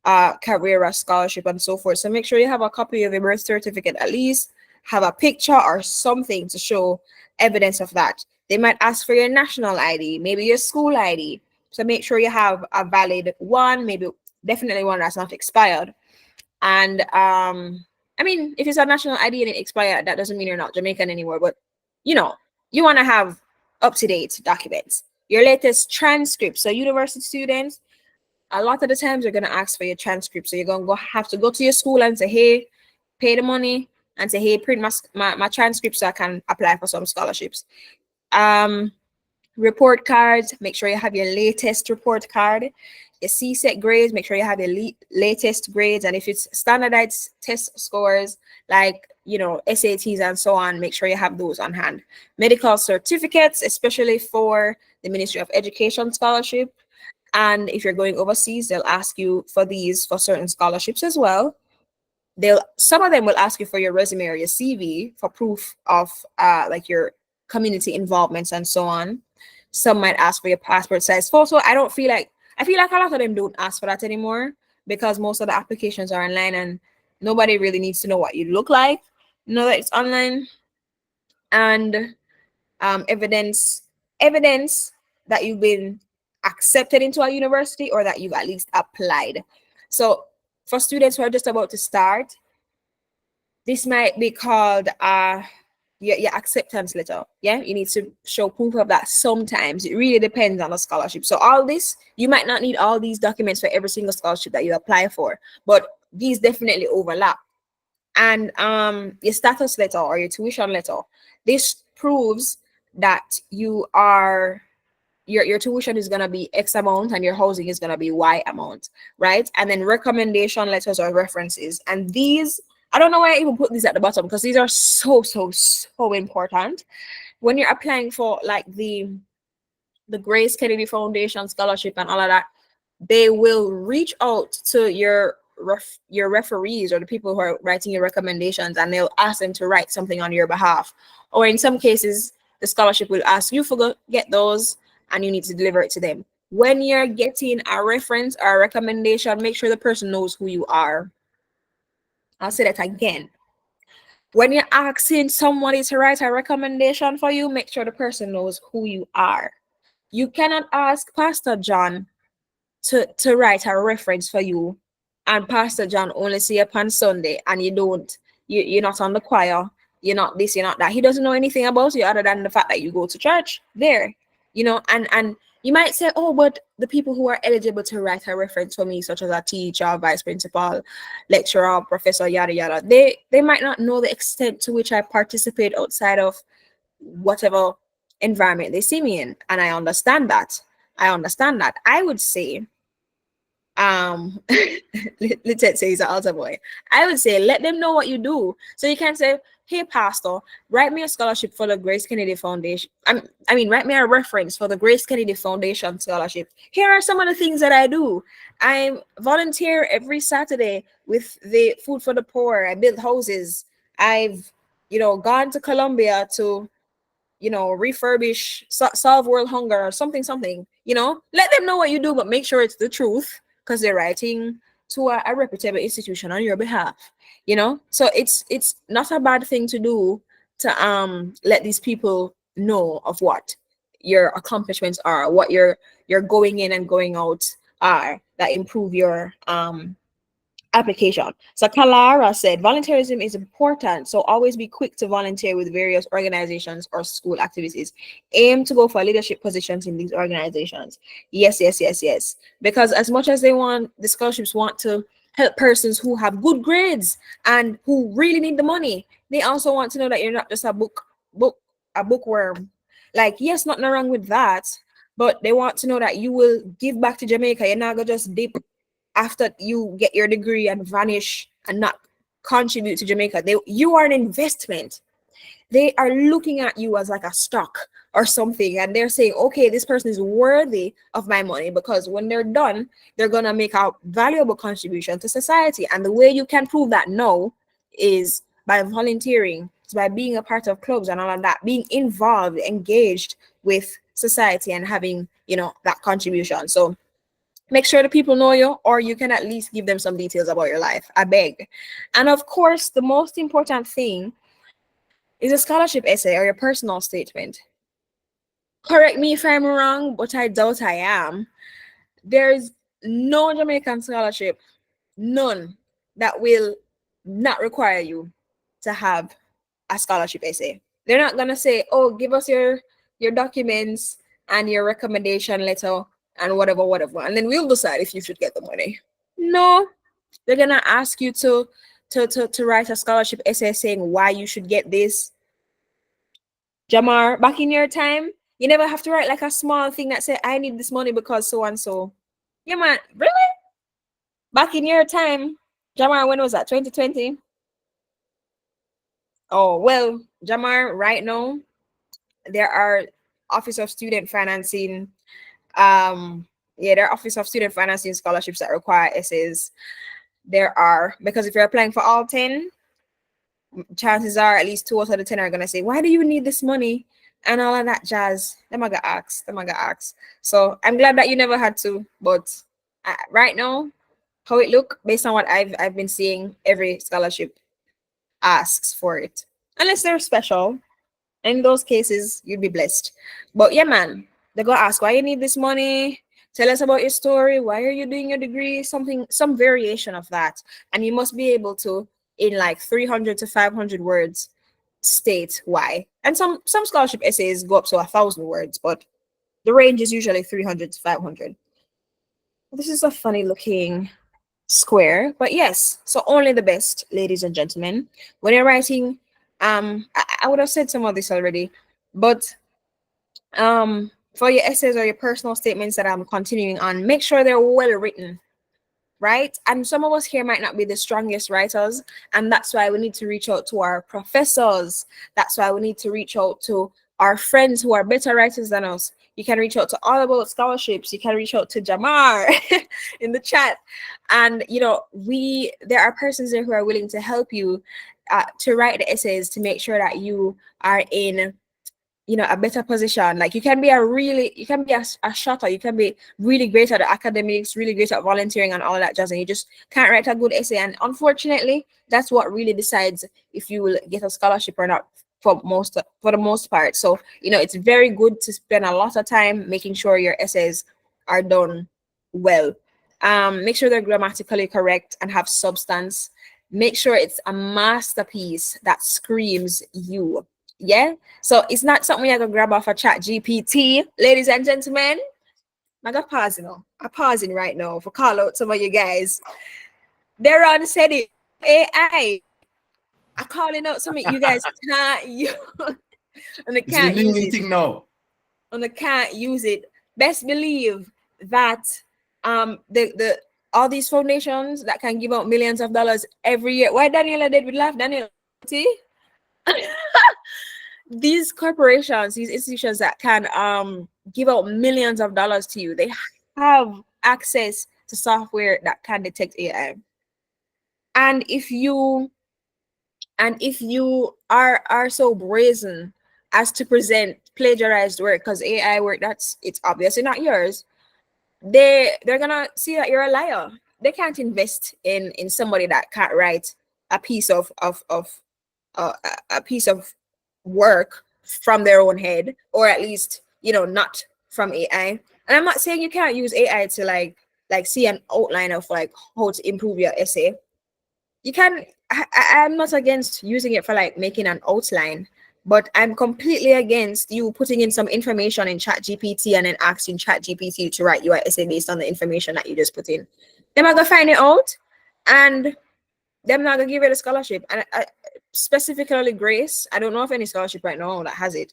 Carrera scholarship, and so forth. So make sure you have a copy of your birth certificate, at least have a picture or something to show evidence of that. They might ask for your national ID, maybe your school ID. So make sure you have a valid one, maybe definitely one that's not expired. And I mean, if it's a national ID and it expired, that doesn't mean you're not Jamaican anymore. But you know, you want to have up-to-date documents. Your latest transcript. So university students, a lot of the times you're gonna ask for your transcript. So you're gonna have to go to your school and say, hey, pay the money and say, hey, print my transcript so I can apply for some scholarships. Report cards, make sure you have your latest report card. Your CSET grades, make sure you have your latest grades. And if it's standardized test scores, like, you know, SATs and so on, make sure you have those on hand. Medical certificates, especially for the Ministry of Education scholarship. And if you're going overseas, they'll ask you for these for certain scholarships as well. Some of them will ask you for your resume or your CV for proof of like your community involvements and so on. Some might ask for your passport size photo. I feel like a lot of them don't ask for that anymore because most of the applications are online and nobody really needs to know what you look like. You know that it's online. And evidence that you've been accepted into a university or that you've at least applied. So for students who are just about to start, this might be called your acceptance letter. Yeah, you need to show proof of that. Sometimes it really depends on the scholarship. So all this, you might not need all these documents for every single scholarship that you apply for, but these definitely overlap. And your status letter or your tuition letter, this proves that you are your tuition is going to be X amount and your housing is going to be Y amount, right? And then recommendation letters or references. And these, I don't know why I even put these at the bottom because these are so important. When you're applying for like the Grace Kennedy Foundation scholarship and all of that, they will reach out to your referees or the people who are writing your recommendations, and they'll ask them to write something on your behalf. Or in some cases, the scholarship will ask you to get those and you need to deliver it to them. When you're getting a reference or a recommendation, make sure the person knows who you are. I'll say that again. When you're asking somebody to write a recommendation for you, make sure the person knows who you are. You cannot ask Pastor John to write a reference for you, and Pastor John only see up on Sunday, and you're not on the choir, you're not this, you're not that. He doesn't know anything about you other than the fact that you go to church there, and you might say, oh, but the people who are eligible to write a reference for me, such as a teacher, vice principal, lecturer, professor, yada yada, they might not know the extent to which I participate outside of whatever environment they see me in. And I understand that. I would say let's say he's an altar boy. I would say let them know what you do. So you can say, hey pastor, write me a scholarship for the Grace Kennedy Foundation. Write me a reference for the Grace Kennedy Foundation scholarship. Here are some of the things that I do. I volunteer every Saturday with the Food for the Poor. I build houses. I've gone to Colombia to refurbish, solve world hunger or something. Let them know what you do, but make sure it's the truth, because they're writing to a reputable institution on your behalf. So it's not a bad thing to do to let these people know of what your accomplishments are, what your going in and going out are that improve your application. So Kalara said volunteerism is important, so always be quick to volunteer with various organizations or school activities. Aim to go for leadership positions in these organizations. Yes, yes, yes, yes. Because as much as they want, the scholarships want to help persons who have good grades and who really need the money, they also want to know that you're not just a bookworm. Like, yes, nothing wrong with that, but they want to know that you will give back to Jamaica. You're not gonna just dip after you get your degree and vanish and not contribute to Jamaica. You are an investment. They are looking at you as like a stock or something, and they're saying, okay, this person is worthy of my money, because when they're done, they're gonna make a valuable contribution to society. And the way you can prove that no is by volunteering, it's by being a part of clubs and all of that, being involved, engaged with society and having, that contribution. So make sure the people know you, or you can at least give them some details about your life. I beg. And of course, the most important thing is a scholarship essay or your personal statement. Correct me if I'm wrong, but I doubt I am. There's no Jamaican scholarship, none, that will not require you to have a scholarship essay. They're not gonna say, "Oh, give us your documents and your recommendation letter and whatever, whatever, and then we'll decide if you should get the money." No, they're gonna ask you to write a scholarship essay saying why you should get this. Jamar, back in your time, you never have to write like a small thing that say, "I need this money because so and so." Yeah, man, really? Back in your time, Jamar, when was that? 2020? Oh, well, Jamar, right now, there are Office of Student Financing. There are Office of Student Financing scholarships that require essays. There are, because if you're applying for all 10, chances are at least 2 out of the 10 are gonna say, "Why do you need this money?" and all of that jazz. Them I got asked. Them I got asked. So I'm glad that you never had to. But right now, how it look based on what I've been seeing, every scholarship asks for it, unless they're special. In those cases, you'd be blessed. But yeah, man, they go ask why you need this money. Tell us about your story. Why are you doing your degree? Something, some variation of that, and you must be able to, in like 300 to 500 words, state why. And some scholarship essays go up to 1,000 words, but the range is usually 300 to 500. This is a funny looking square, but yes. So only the best, ladies and gentlemen. When you're writing, I would have said some of this already, but for your essays or your personal statements that I'm continuing on, make sure they're well written, right? And some of us here might not be the strongest writers, and that's why we need to reach out to our professors. That's why we need to reach out to our friends who are better writers than us. You can reach out to All About Scholarships. You can reach out to Jamar in the chat, and there are persons there who are willing to help you to write the essays, to make sure that you are in a better position. Like, you can be a shotter, you can be really great at the academics, really great at volunteering and all that jazz, and you just can't write a good essay. And unfortunately, that's what really decides if you will get a scholarship or not, for the most part. So it's very good to spend a lot of time making sure your essays are done well. Make sure they're grammatically correct and have substance. Make sure it's a masterpiece that screams you. Yeah, so it's not something I can grab off a chat GPT, ladies and gentlemen. I got pausing now. I'm pausing right now for call out some of you guys. Deron said it. AI. I'm calling out some of you guys can't use and they It's the can't use new it. thing now. And they can't use it. Best believe that the all these foundations that can give out millions of dollars every year. Why Daniela did we laugh, Daniel? See? These corporations, these institutions that can give out millions of dollars to you, they have access to software that can detect AI. And if you are so brazen as to present plagiarized work, because AI work, it's obviously not yours, they're gonna see that you're a liar. They can't invest in somebody that can't write a piece of a piece of work from their own head, or at least not from AI. And I'm not saying you can't use AI to like see an outline of like how to improve your essay. You can. I'm not against using it for like making an outline, but I'm completely against you putting in some information in Chat GPT and then asking Chat GPT to write your essay based on the information that you just put in. They're not gonna find it out, and they're not gonna give you the scholarship. And specifically Grace, I don't know of any scholarship right now that has it.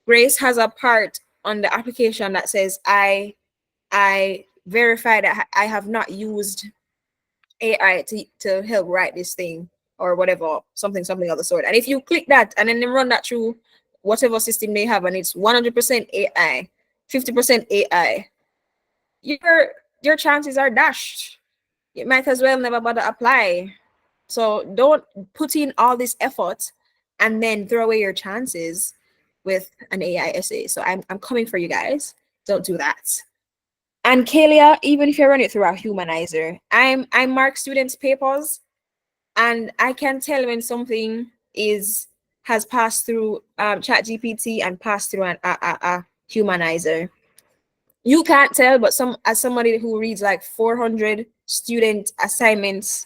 Grace has a part on the application that says I verify that I have not used AI to help write this thing or whatever, something of the sort. And if you click that and then they run that through whatever system they have, and it's 100% AI, 50% AI, your chances are dashed. You might as well never bother apply. So don't put in all this effort and then throw away your chances with an AI essay. So I'm coming for you guys. Don't do that. And Kalia, even if you run it through a humanizer, I mark students' papers, and I can tell when something has passed through Chat GPT and passed through a humanizer. You can't tell, but as somebody who reads like 400 student assignments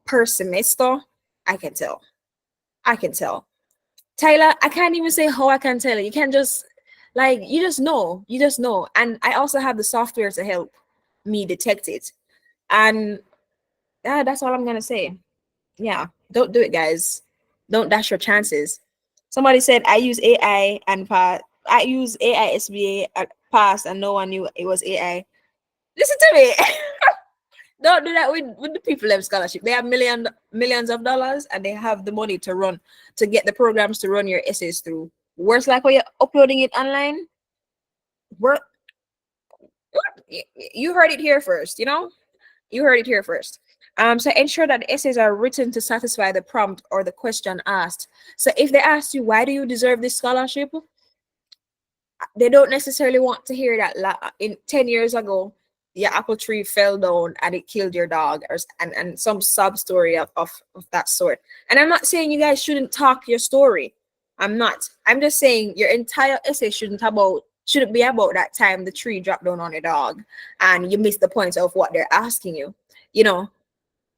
per semester, I can tell. I can tell. Tyler, I can't even say how I can tell. You can just you just know. You just know. And I also have the software to help me detect it. And that's all I'm gonna say. Yeah, don't do it, guys. Don't dash your chances. Somebody said I use AI and pass. I use AI SBA pass, and no one knew it was AI. Listen to me. Don't do that with the people of scholarship. They have millions of dollars, and they have the money to get the programs to run your essays through. Worse, like when you're uploading it online. Work. You heard it here first. You heard it here first. So ensure that the essays are written to satisfy the prompt or the question asked. So if they ask you, why do you deserve this scholarship? They don't necessarily want to hear that in 10 years ago, your apple tree fell down and it killed your dog, and some sub story of that sort. And I'm not saying you guys shouldn't talk your story. I'm not. I'm just saying your entire essay shouldn't be about that time the tree dropped down on your dog and you missed the point of what they're asking you.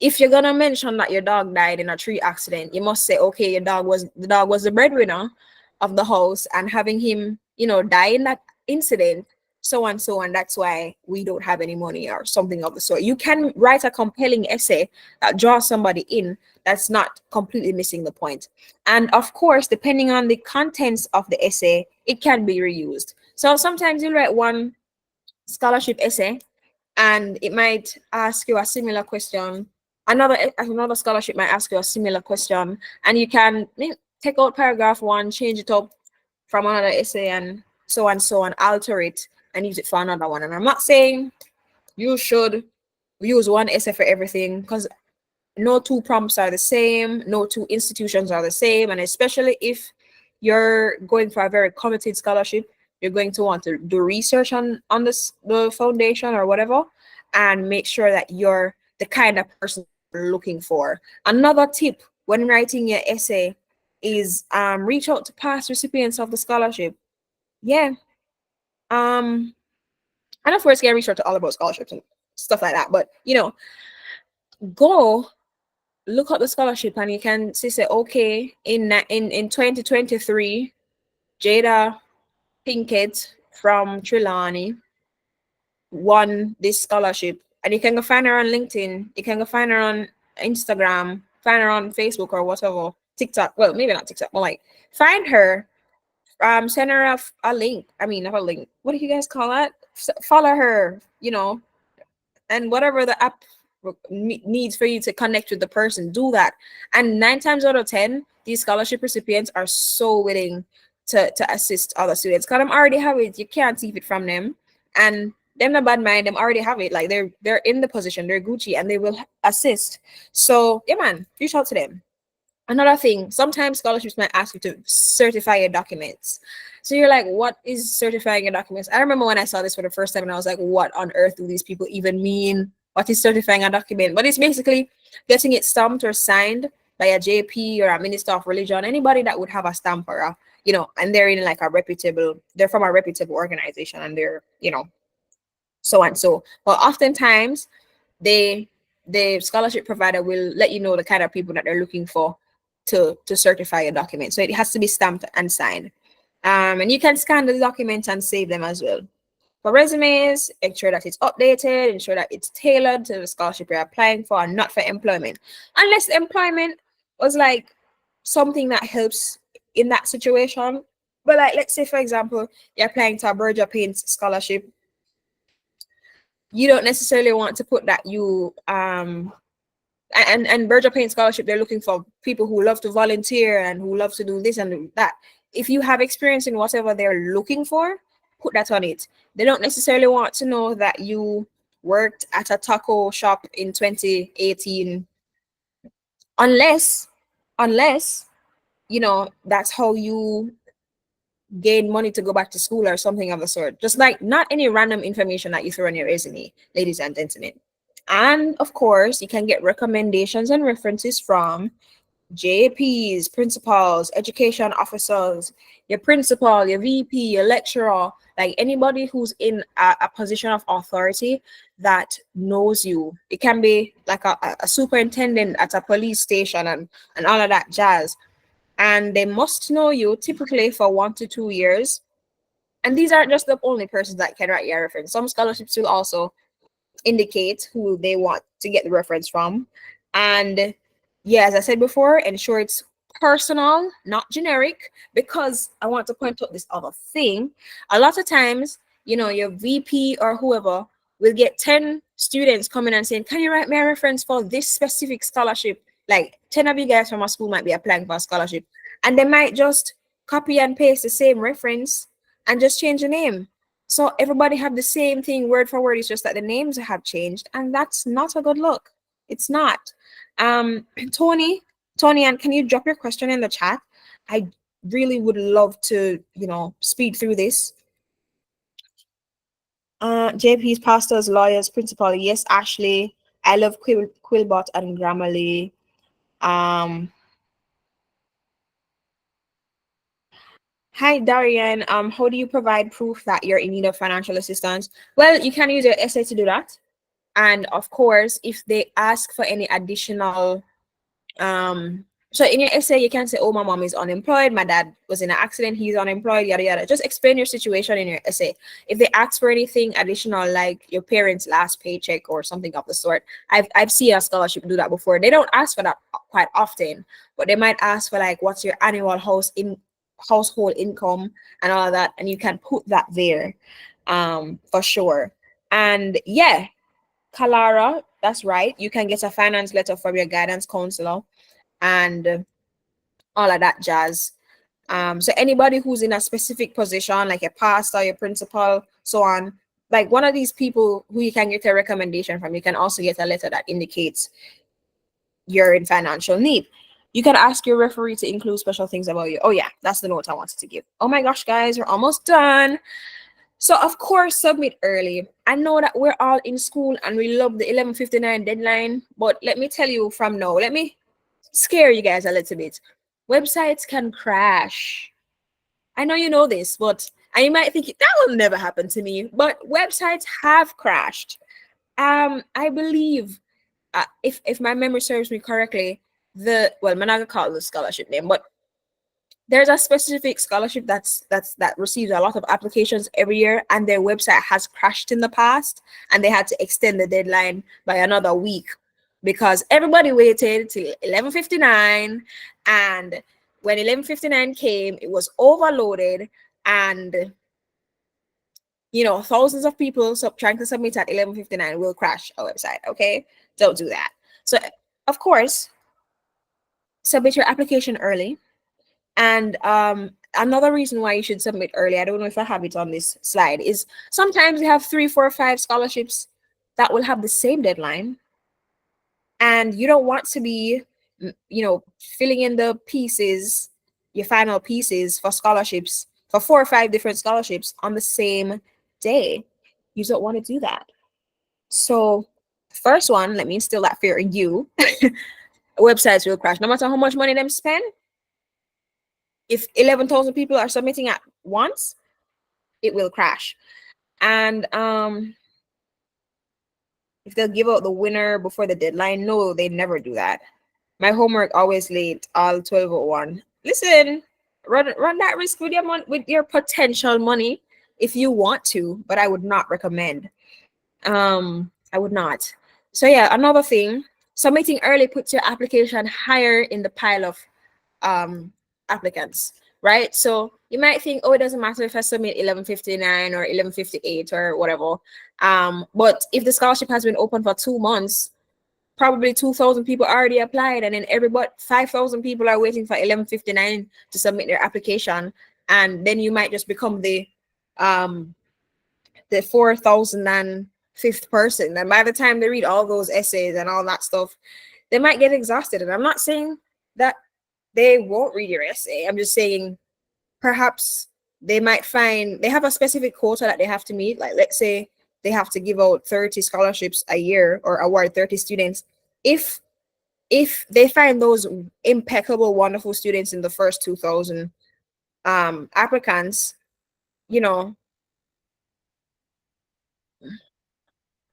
If you're gonna mention that your dog died in a tree accident, you must say, okay, the dog was the breadwinner of the house, and having him, die in that incident, so and so, and that's why we don't have any money or something of the sort. You can write a compelling essay that draws somebody in, that's not completely missing the point. And of course, depending on the contents of the essay, it can be reused. So sometimes you'll write one scholarship essay and it might ask you a similar question. Another scholarship might ask you a similar question, and you can take out paragraph 1, change it up from another essay, and so on, alter it and use it for another one. And I'm not saying you should use one essay for everything, because no two prompts are the same, no two institutions are the same, and especially if you're going for a very committed scholarship, you're going to want to do research on the foundation or whatever, and make sure that you're the kind of person you're looking for. Another tip when writing your essay is reach out to past recipients of the scholarship. Yeah. And of course, you can reach out to all about scholarships and stuff like that. But go look up the scholarship, and you can say, okay, in 2023, Jada Pinkett from Trelawney won this scholarship. And you can go find her on LinkedIn, you can go find her on Instagram, find her on Facebook or whatever, TikTok. Well, maybe not TikTok, but like find her, send her a link. I mean, not a link. What do you guys call that? Follow her, and whatever the app needs for you to connect with the person, do that. And 9 times out of 10, these scholarship recipients are so willing to assist other students, because them already have it. You can't take it from them, and them the bad mind, them already have it. Like they're in the position, they're Gucci, and they will assist. So yeah, man, reach out to them. Another thing, sometimes scholarships might ask you to certify your documents. So you're like, what is certifying your documents? I remember when I saw this for the first time, and I was like, what on earth do these people even mean? What is certifying a document? But it's basically getting it stamped or signed by a JP or a minister of religion, anybody that would have a stamp or and they're in like they're from a reputable organization, and they're, so and so. But oftentimes they the scholarship provider will let you know the kind of people that they're looking for to certify your document. So it has to be stamped and signed. And you can scan the documents and save them as well. For resumes, ensure that it's updated, ensure that it's tailored to the scholarship you're applying for and not for employment. Unless the employment was like something that helps in that situation. But like, let's say, for example, you're applying to a Berger Paints scholarship. You don't necessarily want to put that you and Berger Paint Scholarship, they're looking for people who love to volunteer and who love to do this and that. If you have experience in whatever they're looking for, put that on it. They don't necessarily want to know that you worked at a taco shop in 2018, unless that's how you gain money to go back to school or something of the sort. Just like not any random information that you throw on your resume, ladies and gentlemen. And of course, you can get recommendations and references from JPs, principals, education officers, your principal, your VP, your lecturer, like anybody who's in a position of authority that knows you. It can be like a superintendent at a police station and all of that jazz. And they must know you typically for 1 to 2 years. And these aren't just the only persons that can write your reference. Some scholarships will also indicate who they want to get the reference from. And yeah, as I said before, ensure it's personal, not generic, because I want to point out this other thing. A lot of times, your VP or whoever will get 10 students coming and saying, can you write me a reference for this specific scholarship? Like 10 of you guys from our school might be applying for a scholarship, and they might just copy and paste the same reference and just change the name. So everybody have the same thing word for word. It's just that the names have changed, and that's not a good look. It's not. Um, Tony, and can you drop your question in the chat? I really would love to, speed through this. JP's pastors, lawyers, principal. Yes, Ashley. I love Quillbot and Grammarly. Hi, Darian. How do you provide proof that you're in need of financial assistance? Well, you can use your essay to do that. And of course, if they ask for any additional, so in your essay, you can say, oh, my mom is unemployed, my dad was in an accident, he's unemployed, yada, yada. Just explain your situation in your essay. If they ask for anything additional, like your parents' last paycheck or something of the sort, I've seen a scholarship do that before. They don't ask for that quite often, but they might ask for like, what's your annual household income and all of that, and you can put that there, for sure. And yeah, Kalara, that's right. You can get a finance letter from your guidance counselor and all of that jazz. So anybody who's in a specific position, like a pastor, your principal, so on, like one of these people who you can get a recommendation from, you can also get a letter that indicates you're in financial need. You can ask your referee to include special things about you. Oh yeah, that's the note I wanted to give. Oh my gosh, guys, we're almost done. So of course, submit early. I know that we're all in school and we love the 11:59 deadline, but let me tell you from now, let me scare you guys a little bit. Websites can crash. I know you know this, but and you might think that will never happen to me, but websites have crashed. I believe, if my memory serves me correctly, I'm not gonna call it the scholarship name, but there's a specific scholarship that receives a lot of applications every year, and their website has crashed in the past, and they had to extend the deadline by another week because everybody waited till 11:59, and when 11:59 came, it was overloaded, and thousands of people trying to submit at 11:59 will crash our website. Okay, don't do that. So of course, submit your application early. And another reason why you should submit early, I don't know if I have it on this slide, is sometimes you have 3, 4, 5 scholarships that will have the same deadline. And you don't want to be, filling in the pieces, your final pieces for scholarships, for 4 or 5 different scholarships on the same day. You don't want to do that. So, first one, let me instill that fear in you. Websites will crash. No matter how much money them spend, If 11,000 people are submitting at once, it will crash. And if they'll give out the winner before the deadline, no, they never do that. My homework always late, all 12:01. Listen, run that risk with with your potential money if you want to, but I would not recommend. I would not. So yeah, another thing, submitting early puts your application higher in the pile of um applicants, right? So you might think, oh, it doesn't matter if I submit 11:59 or 11:58 or whatever. But if the scholarship has been open for 2 months, probably 2,000 people already applied, and then everybody 5,000 people are waiting for 11:59 to submit their application, and then you might just become um the 4,005th person. And by the time they read all those essays and all that stuff, they might get exhausted. And I'm not saying that they won't read your essay. I'm just saying perhaps they might find they have a specific quota that they have to meet. Like, let's say they have to give out 30 scholarships a year or award 30 students. If they find those impeccable, wonderful students in the first 2,000 applicants, you know,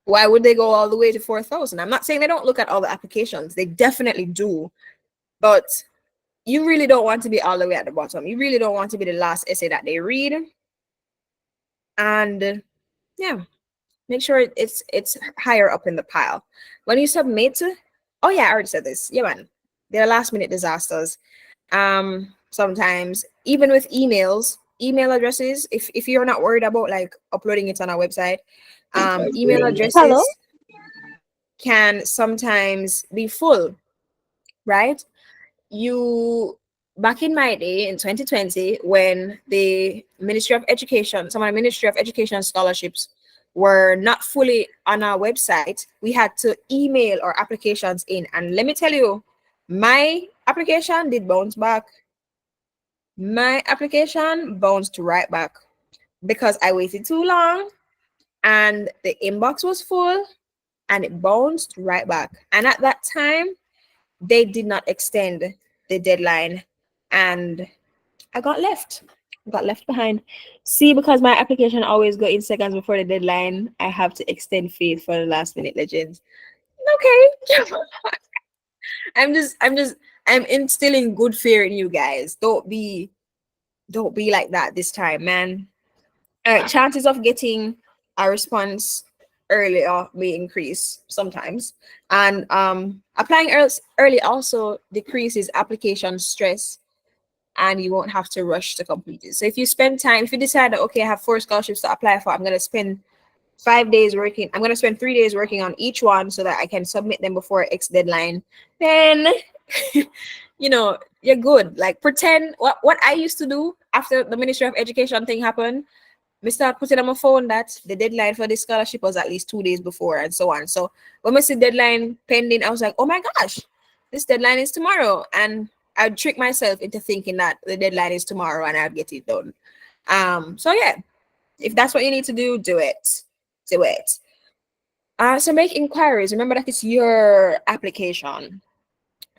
why would they go all the way to 4,000? I'm not saying they don't look at all the applications. They definitely do. But you really don't want to be all the way at the bottom. You really don't want to be the last essay that they read. And yeah, make sure it's higher up in the pile. When you submit, oh yeah, I already said this. Yeah, man. There are last minute disasters. Sometimes, even with email addresses, if you're not worried about like uploading it on our website, email addresses Hello? can sometimes be full, right? You back in my day in 2020, when the Ministry of Education, some of the Ministry of Education scholarships were not fully on our website, we had to email our applications in. And let me tell you, my application did bounce back. My application bounced right back because I waited too long and the inbox was full and it bounced right back. And at that time, they did not extend the deadline and I got left behind. See, because my application always got in seconds before the deadline, I have to extend faith for the last minute legends. Okay. I'm instilling good fear in you guys. Don't be like that this time, man. All right, chances of getting a response earlier may increase sometimes, and applying early also decreases application stress, and you won't have to rush to complete it. So if you spend time, if you decide that okay, I have 4 scholarships to apply for, I'm gonna spend 5 days working. I'm gonna spend 3 days working on each one so that I can submit them before X deadline. Then you're good. Like, pretend what I used to do after the Ministry of Education thing happened. I start putting on my phone that the deadline for this scholarship was at least 2 days before, and so on. So when I see deadline pending, I was like, oh my gosh, this deadline is tomorrow. And I'd trick myself into thinking that the deadline is tomorrow and I'd get it done. So yeah, if that's what you need to do, do it. Do it. So make inquiries. Remember that it's your application.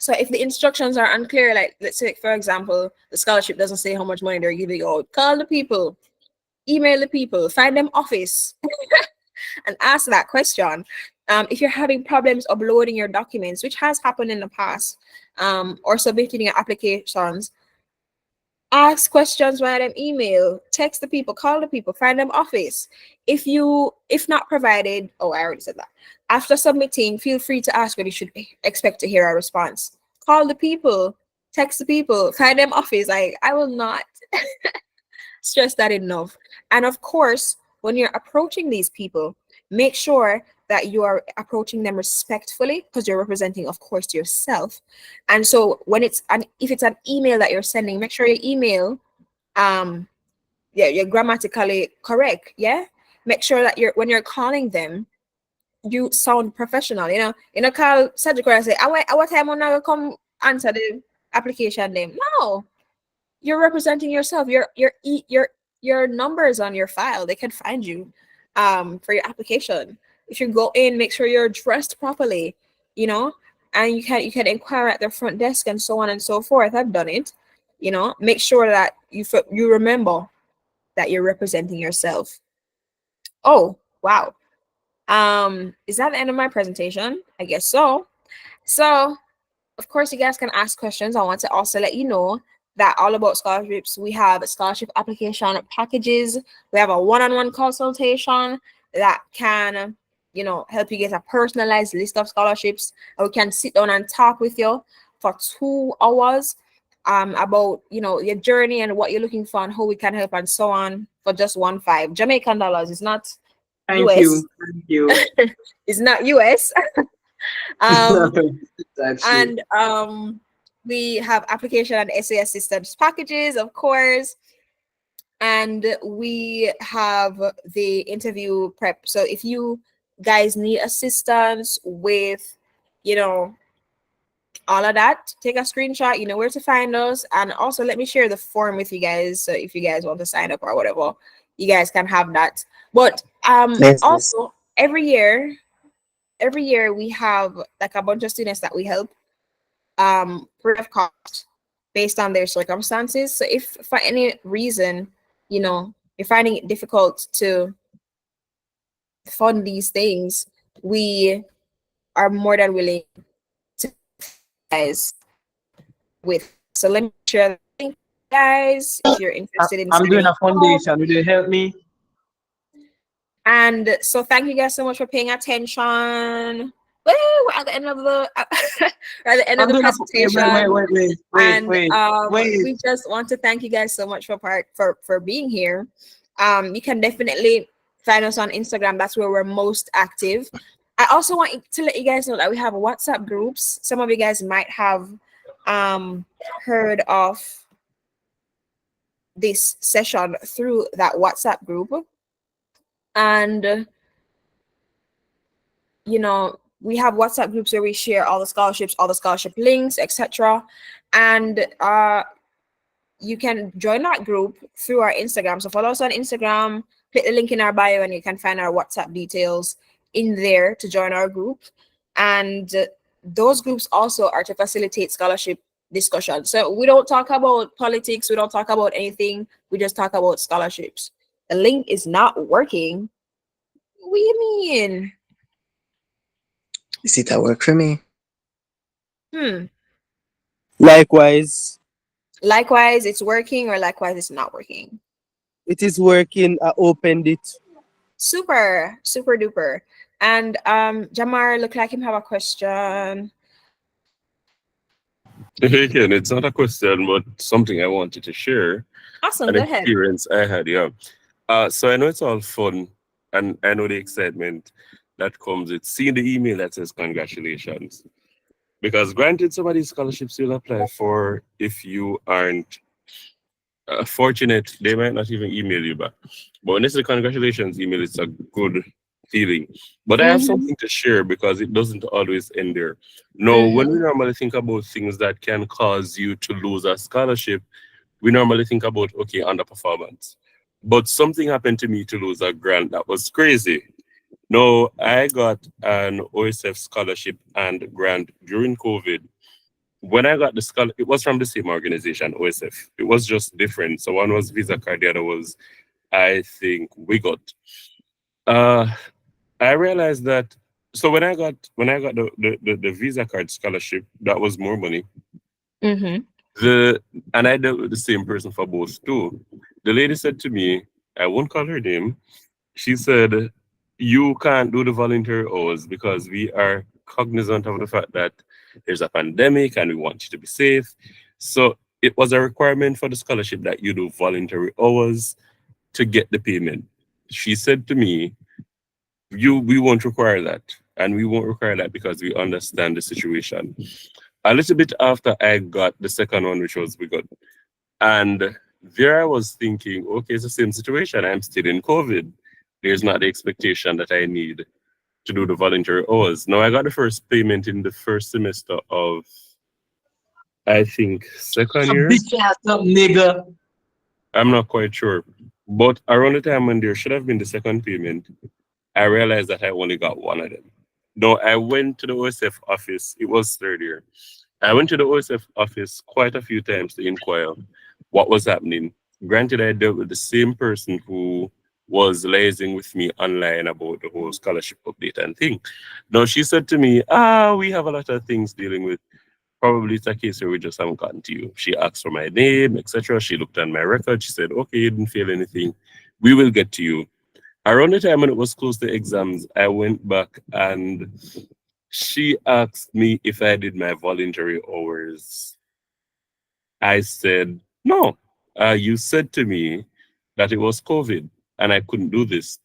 So if the instructions are unclear, like let's say, for example, the scholarship doesn't say how much money they're giving out, call the people, email the people, find them office, and ask that question. If you're having problems uploading your documents, which has happened in the past, or submitting your applications, ask questions via them email, text the people, call the people, find them office. If not provided, oh, I already said that. After submitting, feel free to ask when you should expect to hear a response. Call the people, text the people, find them office. Like, I will not stress that enough. And of course, when you're approaching these people, make sure that you are approaching them respectfully, because you're representing, of course, yourself. And so when if it's an email that you're sending, make sure your email, you're grammatically correct. Yeah. Make sure that when you're calling them, you sound professional. Call Cedric and say, what time I'm gonna come answer the application name. No, you're representing yourself. Your numbers on your file, they can find you for your application. If you go in, make sure you're dressed properly, and you can inquire at their front desk and so on and so forth. I've done it. make sure that you remember that you're representing yourself. Oh, wow. Is that the end of my presentation? I guess so. So, of course, you guys can ask questions. I want to also let you know that all about scholarships, we have scholarship application packages. We have a one-on-one consultation that can, help you get a personalized list of scholarships. And we can sit down and talk with you for 2 hours about, your journey and what you're looking for and how we can help and so on for just 1.5 Jamaican dollars. It's not Thank US. you. Thank you. It's not US. um, That's it. and we have application and essay assistance packages, of course, and we have the interview prep. So if you guys need assistance with, you know, all of that, take a screenshot, you know where to find us, and also let me share the form with you guys. So if you guys want to sign up or whatever, you guys can have that. But Yes, yes. also every year we have like a bunch of students that we help free of cost based on their circumstances. So if for any reason, you're finding it difficult to fund these things, we are more than willing to guys with. So let me share the link, guys, if you're interested in I'm doing signing a up. foundation. Will you help me? And so thank you guys so much for paying attention. Woo, we're at the end of the we're at the end of I'm the doing a presentation. And wait. we just want to thank you guys so much for being here. You can definitely find us on Instagram. That's where we're most active. I also want to let you guys know that we have WhatsApp groups. Some of you guys might have heard of this session through that WhatsApp group. And we have WhatsApp groups where we share all the scholarships, all the scholarship links, etc. And you can join that group through our Instagram. So follow us on Instagram, click the link in our bio, and you can find our WhatsApp details in there to join our group. And those groups also are to facilitate scholarship discussion. So we don't talk about politics, we don't talk about anything, we just talk about scholarships. The link is not working. What do you mean? Is it a work for me? Hmm. Likewise, Likewise, it's working, or likewise, it's not working. it is working. I opened it. Super, super duper. And Jamar, look like him have a question. Again, it's not a question, but something I wanted to share. Awesome, An go ahead. experience I had, yeah. So I know it's all fun, and I know the excitement that comes with seeing the email that says congratulations. Because granted, some of these scholarships you'll apply for, if you aren't fortunate, they might not even email you back. But when it's a congratulations email, it's a good feeling. But I have Mm-hmm, something to share because it doesn't always end there. No, when we mm-hmm, normally think about things that can cause you to lose a scholarship, we normally think about, okay, underperformance. But something happened to me to lose a grant that was crazy. No, I got an OSF scholarship and grant during COVID. When I got the scholarship, it was from the same organization, OSF. It was just different. So one was Visa card, the other was, I think, we got. Uh, I realized that. So when I got the Visa card scholarship, that was more money. mm-hmm, The and I dealt with the same person for both too. The lady said to me, I won't call her name. She said, "You can't do the voluntary hours because we are cognizant of the fact that there's a pandemic and we want you to be safe." So it was a requirement for the scholarship that you do voluntary hours to get the payment. She said to me, we won't require that. And we won't require that because we understand the situation. A little bit after I got the second one, which was we got, and there I was thinking, okay, it's the same situation. I'm still in COVID. There's not the expectation that I need to do the voluntary hours. Now I got the first payment in the first semester of, I think, second A year. big ass up, nigga. I'm not quite sure. But around the time when there should have been the second payment, I realized that I only got one of them. No, I went to the OSF office. It was third year. I went to the OSF office quite a few times to inquire what was happening. Granted, I dealt with the same person who was liaising with me online about the whole scholarship update and thing. Now, she said to me, we have a lot of things dealing with. Probably it's a case where we just haven't gotten to you. She asked for my name, etc. She looked at my record. She said, okay, you didn't fail anything. We will get to you. Around the time when it was close to exams, I went back and she asked me if I did my voluntary hours. I said, no. You said to me that it was COVID and I couldn't do this.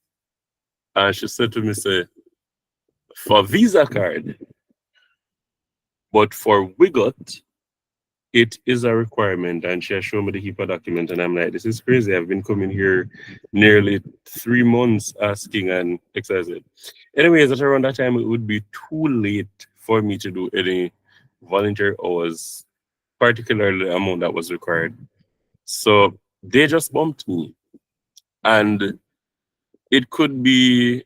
And she said to me, say, for Visa card, but for Wigot, it is a requirement. And she has shown me the HIPAA document. And I'm like, this is crazy. I've been coming here nearly 3 months asking and XYZ. Anyways, at around that time, it would be too late for me to do any volunteer hours, particularly the amount that was required. So they just bumped me. And it could be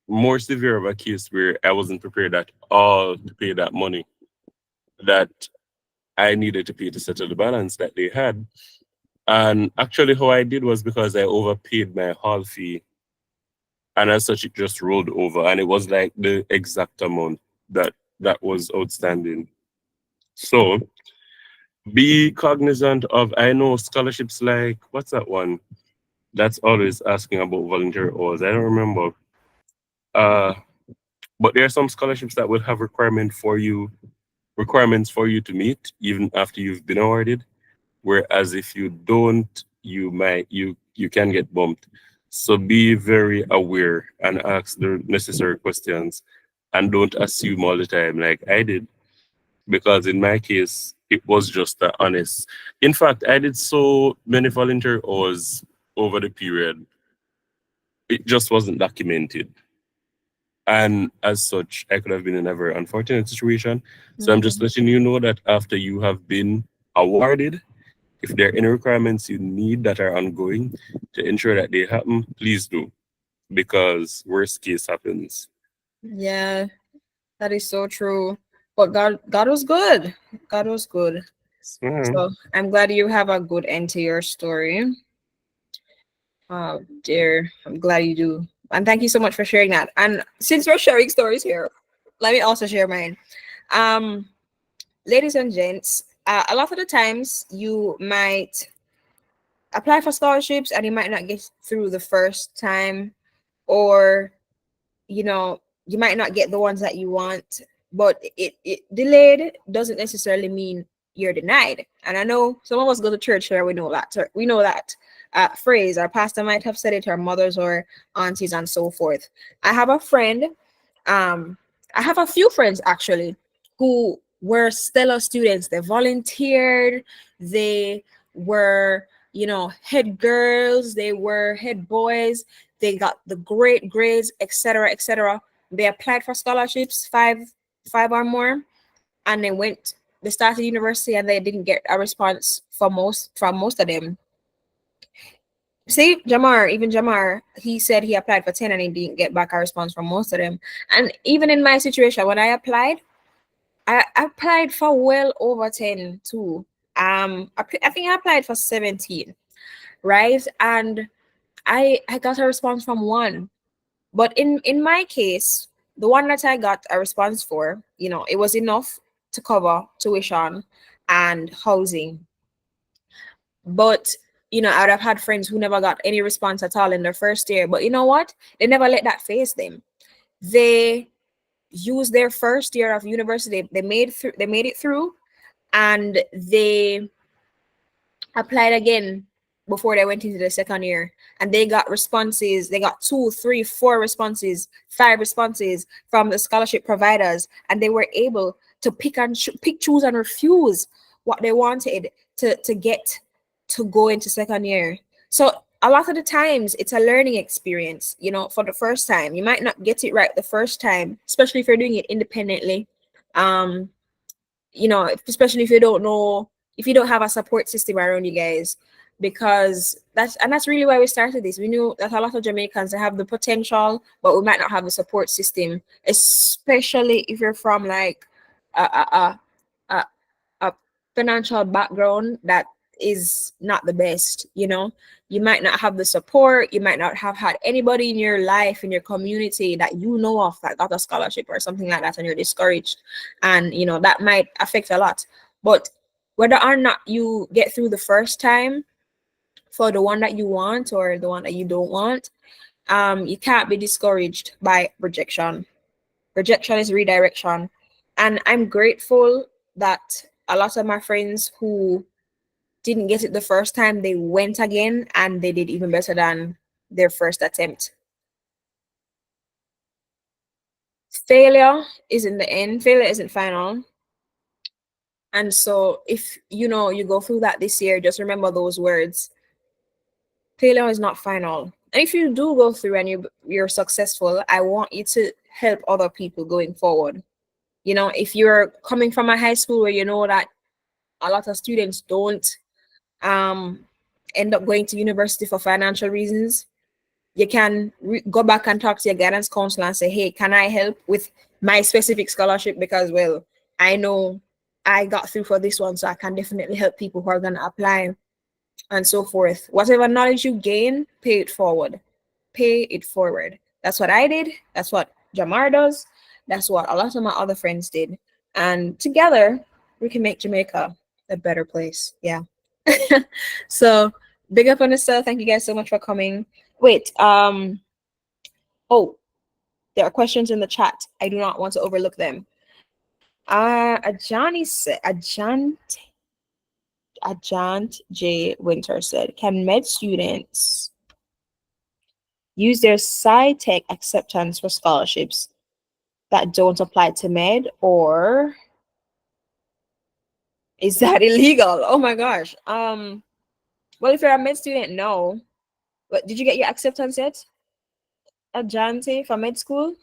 more severe of a case where I wasn't prepared at all to pay that money that I needed to pay to settle the balance that they had. And actually, how I did was because I overpaid my hall fee, and as such, it just rolled over, and it was like the exact amount that was outstanding. So be cognizant of. I know scholarships like what's that one? That's always asking about volunteer hours. I don't remember. Uh, but there are some scholarships that will have requirements for you to meet even after you've been awarded. Whereas if you don't, you can get bumped. So be very aware and ask the necessary questions and don't assume all the time like I did. Because in my case, it was just honest. In fact, I did so many volunteer hours over the period. It just wasn't documented. And as such, I could have been in a very unfortunate situation. So I'm just letting you know that after you have been awarded, if there are any requirements you need that are ongoing to ensure that they happen, please do, because worst case happens. Yeah, that is so true. But God was good. God was good. Mhm. So I'm glad you have a good end to your story. Oh dear, I'm glad you do. And thank you so much for sharing that. And since we're sharing stories here, let me also share mine. Um, Ladies and gents, a lot of the times you might apply for scholarships and you might not get through the first time, or you might not get the ones that you want, but it delayed doesn't necessarily mean you're denied. And I know some of us go to church here, we know that phrase. Our pastor might have said it to our mothers or aunties and so forth. I have a friend, I have a few friends actually who were stellar students. They volunteered, they were head girls, they were head boys, they got the great grades, etc., etc. They applied for scholarships, five or more, and they started university and they didn't get a response from most of them. See, even Jamar, he said he applied for 10 and he didn't get back a response from most of them. And even in my situation, when I applied for well over 10 too. I think I applied for 17, right? And I got a response from one. But in my case, the one that I got a response for, it was enough to cover tuition and housing. But I would have had friends who never got any response at all in their first year. But you know what? They never let that phase them. They used their first year of university. They made it through, and they applied again before they went into the second year, and they got responses. They got 2, 3, 4 responses, 5 responses from the scholarship providers, and they were able to pick, choose, and refuse what they wanted to get to go into second year. So a lot of the times it's a learning experience. For the first time, you might not get it right the first time, especially if you're doing it independently. um Especially if you don't know, if you don't have a support system around you guys, because that's really why we started this. We knew that a lot of Jamaicans, they have the potential, but we might not have the support system, especially if you're from like a financial background that is not the best, you know. You might not have the support, you might not have had anybody in your life, in your community that you know of that got a scholarship or something like that, and you're discouraged. And you know, that might affect a lot. But whether or not you get through the first time for the one that you want or the one that you don't want, you can't be discouraged by rejection. Rejection is redirection. And I'm grateful that a lot of my friends who didn't get it the first time, they went again and they did even better than their first attempt. Failure isn't the end, failure isn't final. And so if you know you go through that this year, just remember those words. Failure is not final. And if you do go through and you're successful, I want you to help other people going forward. You know, if you're coming from a high school where you know that a lot of students don't um end up going to university for financial reasons, you can go back and talk to your guidance counselor and say, hey, can I help with my specific scholarship? Because, well, I know I got through for this one, so I can definitely help people who are going to apply and so forth. Whatever knowledge you gain, pay it forward. Pay it forward. That's what I did. That's what Jamar does. That's what a lot of my other friends did. And together, we can make Jamaica a better place. Yeah. So big up on yourself. Thank you guys so much for coming. Wait, oh, there are questions in the chat. I do not want to overlook them. Ajant J. Winter said, can med students use their sci-tech acceptance for scholarships that don't apply to med, or is that illegal? Oh my gosh. Well, if you're a med student, no. But did you get your acceptance yet? Ajante for med school?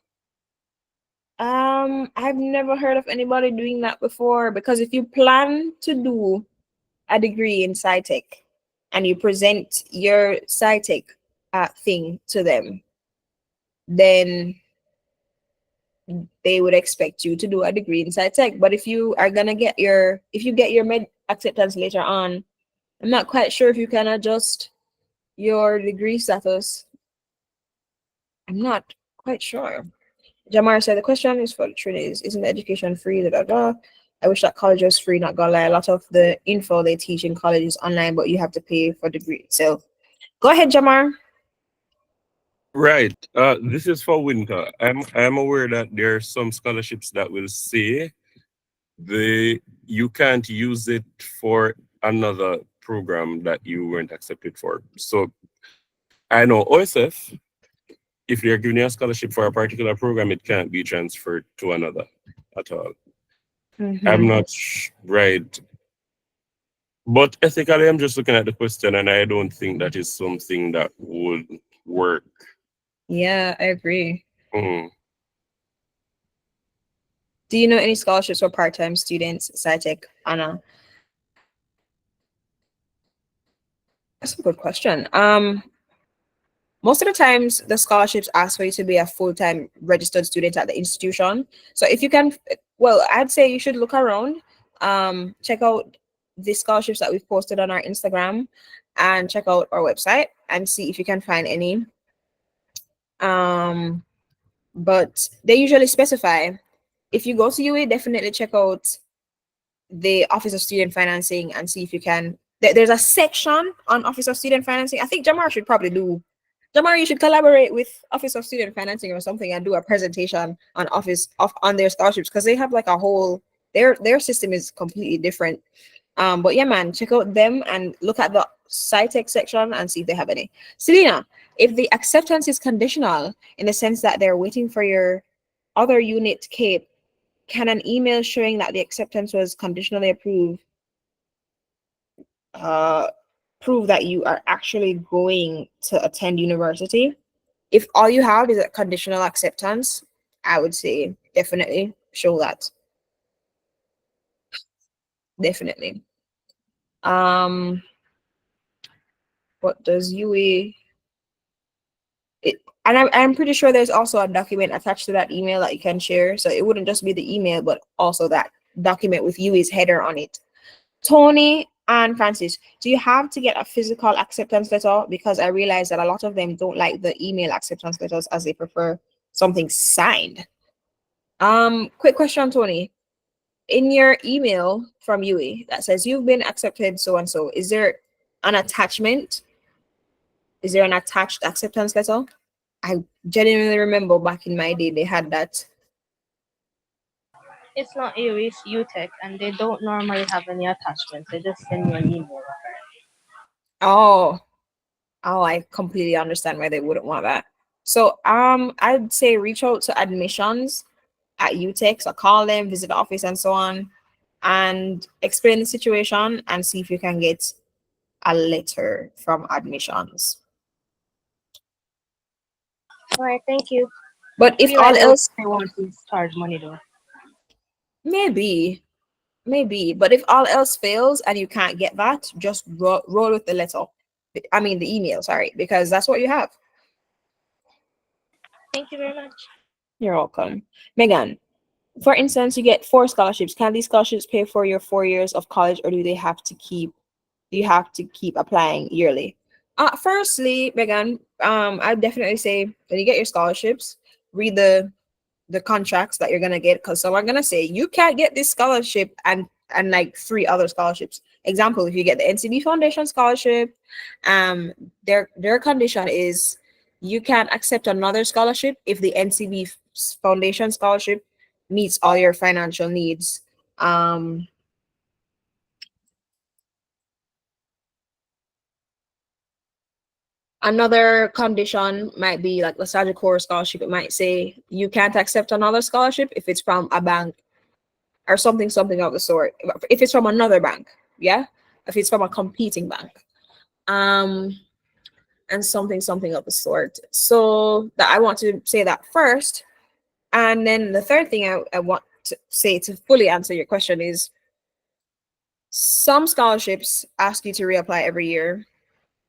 I've never heard of anybody doing that before, because if you plan to do a degree in SciTech and you present your SciTech thing to them, then they would expect you to do a degree in SciTech. But if you are gonna get if you get your med acceptance later on, I'm not quite sure if you can adjust your degree status. I'm not quite sure. Jamar said the question is for the trainees. Isn't the education free? Da, da, da. I wish that college was free, not gonna lie. A lot of the info they teach in college is online, but you have to pay for the degree itself. Go ahead, Jamar. Right. This is for winter. I'm aware that there are some scholarships that will say you can't use it for another program that you weren't accepted for. So I know OSF, if they're giving you a scholarship for a particular program, it can't be transferred to another at all. I'm not right. But ethically, I'm just looking at the question, and I don't think that is something that would work. Yeah, I agree. Mm. Do you know any scholarships for part-time students, SciTech, Anna? That's a good question. Most of the times the scholarships ask for you to be a full-time registered student at the institution. So if you can, well, I'd say you should look around, check out the scholarships that we've posted on our Instagram, and check out our website and see if you can find any. But they usually specify. If you go to UA, definitely check out the Office of Student Financing and see if you can. There's a section on Office of Student Financing. I think Jamar should probably do. Jamar, you should collaborate with Office of Student Financing or something and do a presentation on on their scholarships, because they have like a whole their system is completely different. But yeah, man, check out them and look at the SciTech section and see if they have any. Selena, if the acceptance is conditional in the sense that they're waiting for your other unit CAPE, can an email showing that the acceptance was conditionally approved prove that you are actually going to attend university? If all you have is a conditional acceptance, I would say definitely show that. Definitely. What does UE? And I'm pretty sure there's also a document attached to that email that you can share. So it wouldn't just be the email, but also that document with UE's header on it. Tony and Francis, do you have to get a physical acceptance letter? Because I realize that a lot of them don't like the email acceptance letters as they prefer something signed. Quick question, Tony. In your email from Yui that says you've been accepted so and so, is there an attachment? Is there an attached acceptance letter? I genuinely remember back in my day they had that. It's not you, it's UTech, and they don't normally have any attachments. They just send you an email. Oh, oh, I completely understand why they wouldn't want that. So I'd say reach out to admissions at UTech, so call them, visit the office and so on, and explain the situation and see if you can get a letter from admissions. All right, thank you. But if Feel all like else, they want to charge money though. maybe, maybe, but if all else fails and you can't get that, just roll with the letter. I mean, the email, sorry, because that's what you have. Thank you very much. You're welcome. Megan, for instance, you get 4 scholarships. Can these scholarships pay for your 4 years of college, or do you have to keep applying yearly? Firstly, Megan, I definitely say when you get your scholarships, read the contracts that you're gonna get, because some are gonna say you can't get this scholarship and like 3 other scholarships. Example, if you get the NCB Foundation scholarship, their condition is you can't accept another scholarship if the NCB Foundation scholarship meets all your financial needs. Um, Another condition might be like the Sajid Core scholarship. It might say you can't accept another scholarship if it's from a bank or something of the sort. If it's from another bank, yeah. If it's from a competing bank, um, and something of the sort. So that I want to say that first, and then the third thing I want to say to fully answer your question is some scholarships ask you to reapply every year.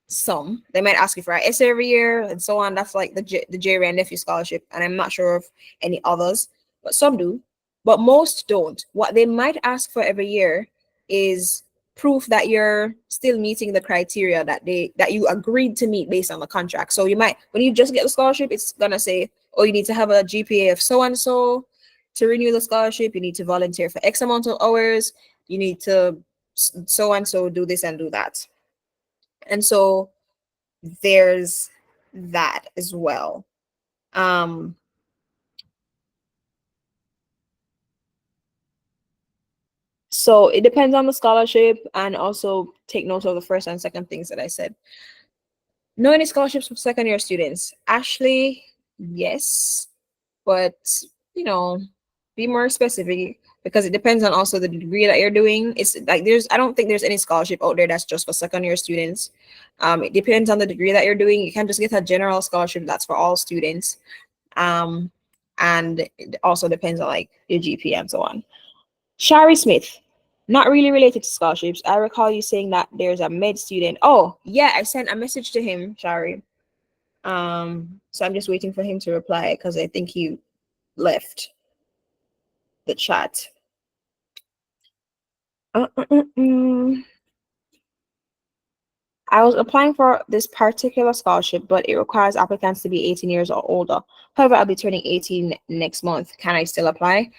Some they might ask you for an essay every year and so on. That's like the Jerry and nephew scholarship, and I'm not sure of any others, but some do. But most don't. What they might ask for every year is proof that you're still meeting the criteria that you agreed to meet based on the contract. So you might, when you just get the scholarship, it's gonna say, oh, you need to have a GPA of so and so to renew the scholarship. You need to volunteer for X amount of hours. You need to so and so do this and do that. And so there's that as well. Um, so it depends on the scholarship, and also take note of the first and second things that I said. Know any scholarships for second year students? Ashley, yes, but you know, be more specific because it depends on also the degree that you're doing. It's like I don't think there's any scholarship out there that's just for second year students. It depends on the degree that you're doing. You can't just get a general scholarship that's for all students. Um, and it also depends on like your GPA and so on. Shari Smith, not really related to scholarships. I recall you saying that there's a med student. Oh, yeah, I sent a message to him, Shari. So I'm just waiting for him to reply because I think he left the chat. Uh, uh, uh, uh. I was applying for this particular scholarship, but it requires applicants to be 18 years or older. However, I'll be turning 18 next month. Can I still apply?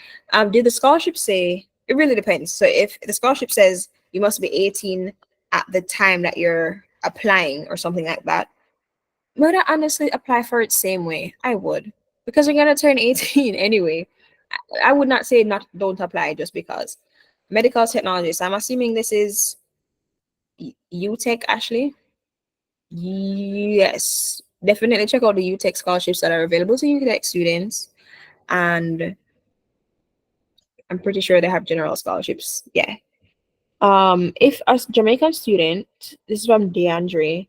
Did the scholarship say? It really depends. So if the scholarship says you must be 18 at the time that you're applying or something like that, would I honestly apply for it same way? I would, because you're gonna turn 18 anyway. I would not say not don't apply just because. Medical technologists. I'm assuming this is UTech, Ashley. Yes, definitely check out the UTech scholarships that are available to UTech students, and I'm pretty sure they have general scholarships. Yeah. If a Jamaican student, this is from DeAndre,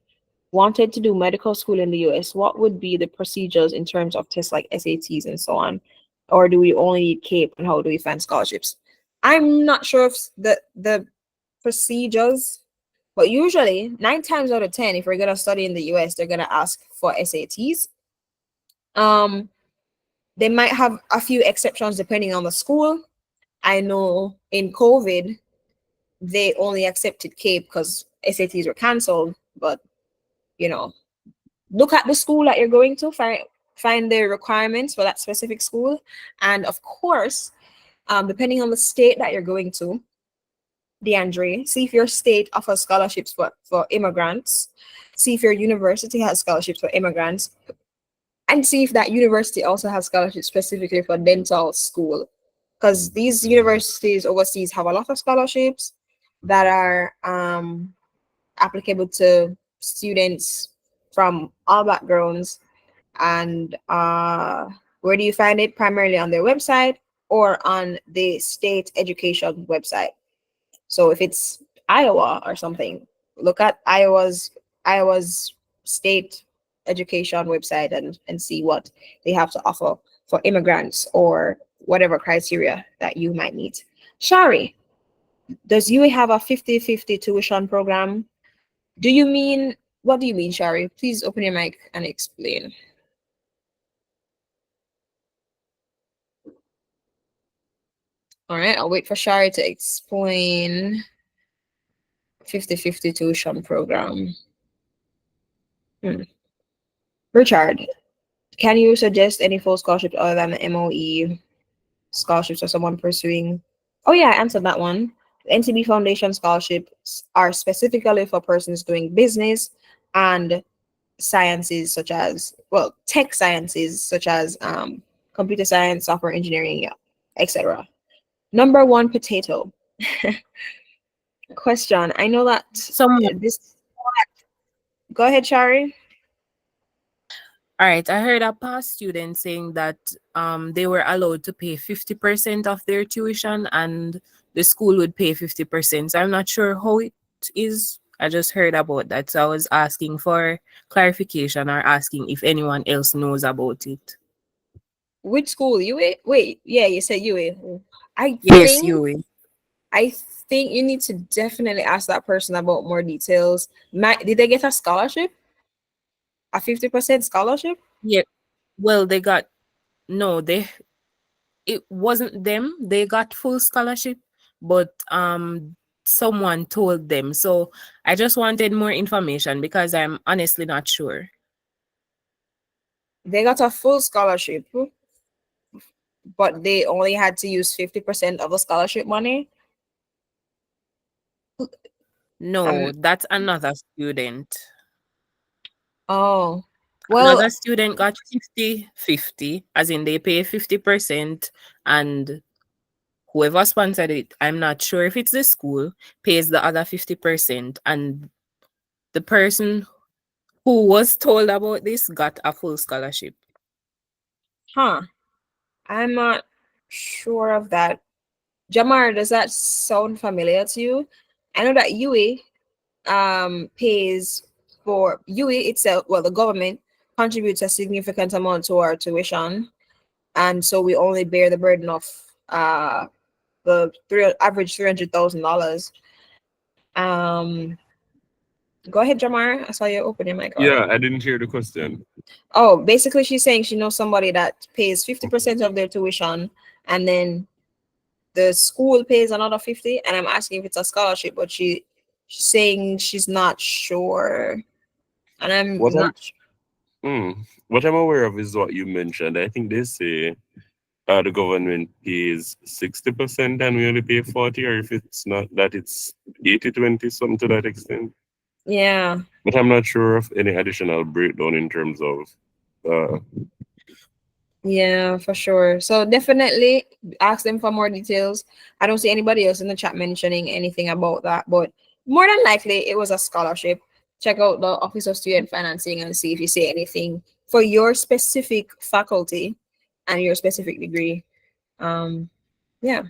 wanted to do medical school in the US, what would be the procedures in terms of tests like SATs and so on? Or do we only need CAPE, and how do we find scholarships? I'm not sure if the procedures, but usually 9 times out of 10, if we're gonna study in the US, they're gonna ask for SATs. Um, they might have a few exceptions depending on the school. I know in COVID, they only accepted Cape because SATs were cancelled. But you know, look at the school that you're going to, find the requirements for that specific school, and of course, depending on the state that you're going to, DeAndre, see if your state offers scholarships for immigrants, see if your university has scholarships for immigrants, and see if that university also has scholarships specifically for dental school. Because these universities overseas have a lot of scholarships that are applicable to students from all backgrounds. And where do you find it? Primarily on their website or on the state education website. So if it's Iowa or something, look at Iowa's state education website and see what they have to offer for immigrants or whatever criteria that you might meet. Shari, does you have a 50-50 tuition program? What do you mean, Shari? Please open your mic and explain. All right, I'll wait for Shari to explain 50-50 tuition program. Richard, can you suggest any full scholarships other than the MOE scholarships for someone pursuing? Oh yeah, I answered that one. The NCB Foundation scholarships are specifically for persons doing business and sciences such as, well, tech sciences such as computer science, software engineering, yeah, etc. Number one, potato. Question. I know that Someone, this. Go ahead, Shari. all right, I heard a past student saying that they were allowed to pay 50% of their tuition and the school would pay 50%. So I'm not sure how it is. I just heard about that. So I was asking for clarification or asking if anyone else knows about it. Which school? UA? Wait, yeah, you said UA. I Yes, think you. I think you need to definitely ask that person about more details. Did they get a scholarship? A 50% scholarship? Yeah. Well, they got no, they it wasn't them. They got full scholarship, but someone told them. So I just wanted more information because I'm honestly not sure. They got a full scholarship, but they only had to use 50% of the scholarship money. No, Um, that's another student. oh, well, Another student got 50-50, as in they pay 50% and whoever sponsored it, I'm not sure if it's the school, pays the other 50%. And the person who was told about this got a full scholarship. huh. I'm not sure of that. Jamar, does that sound familiar to you? I know that UA pays for UA itself, well, the government contributes a significant amount to our tuition, and so we only bear the burden of the average $300,000. Um, go ahead, Jamar. I saw you open your mic Yeah, already. I didn't hear the question. Oh, basically, she's saying she knows somebody that pays 50% of their tuition, and then the school pays another 50. And I'm asking if it's a scholarship, but she's saying she's not sure, and I'm What I'm not. what I'm aware of is what you mentioned. I think they say the government pays 60% and we only pay 40, or if it's not that, it's 80-20, something to that extent. Yeah, But I'm not sure of any additional breakdown in terms of uh yeah, for sure. So definitely ask them for more details. I don't see anybody else in the chat mentioning anything about that, but more than likely it was a scholarship. Check out the Office of Student Financing and see if you see anything for your specific faculty and your specific degree. Yeah,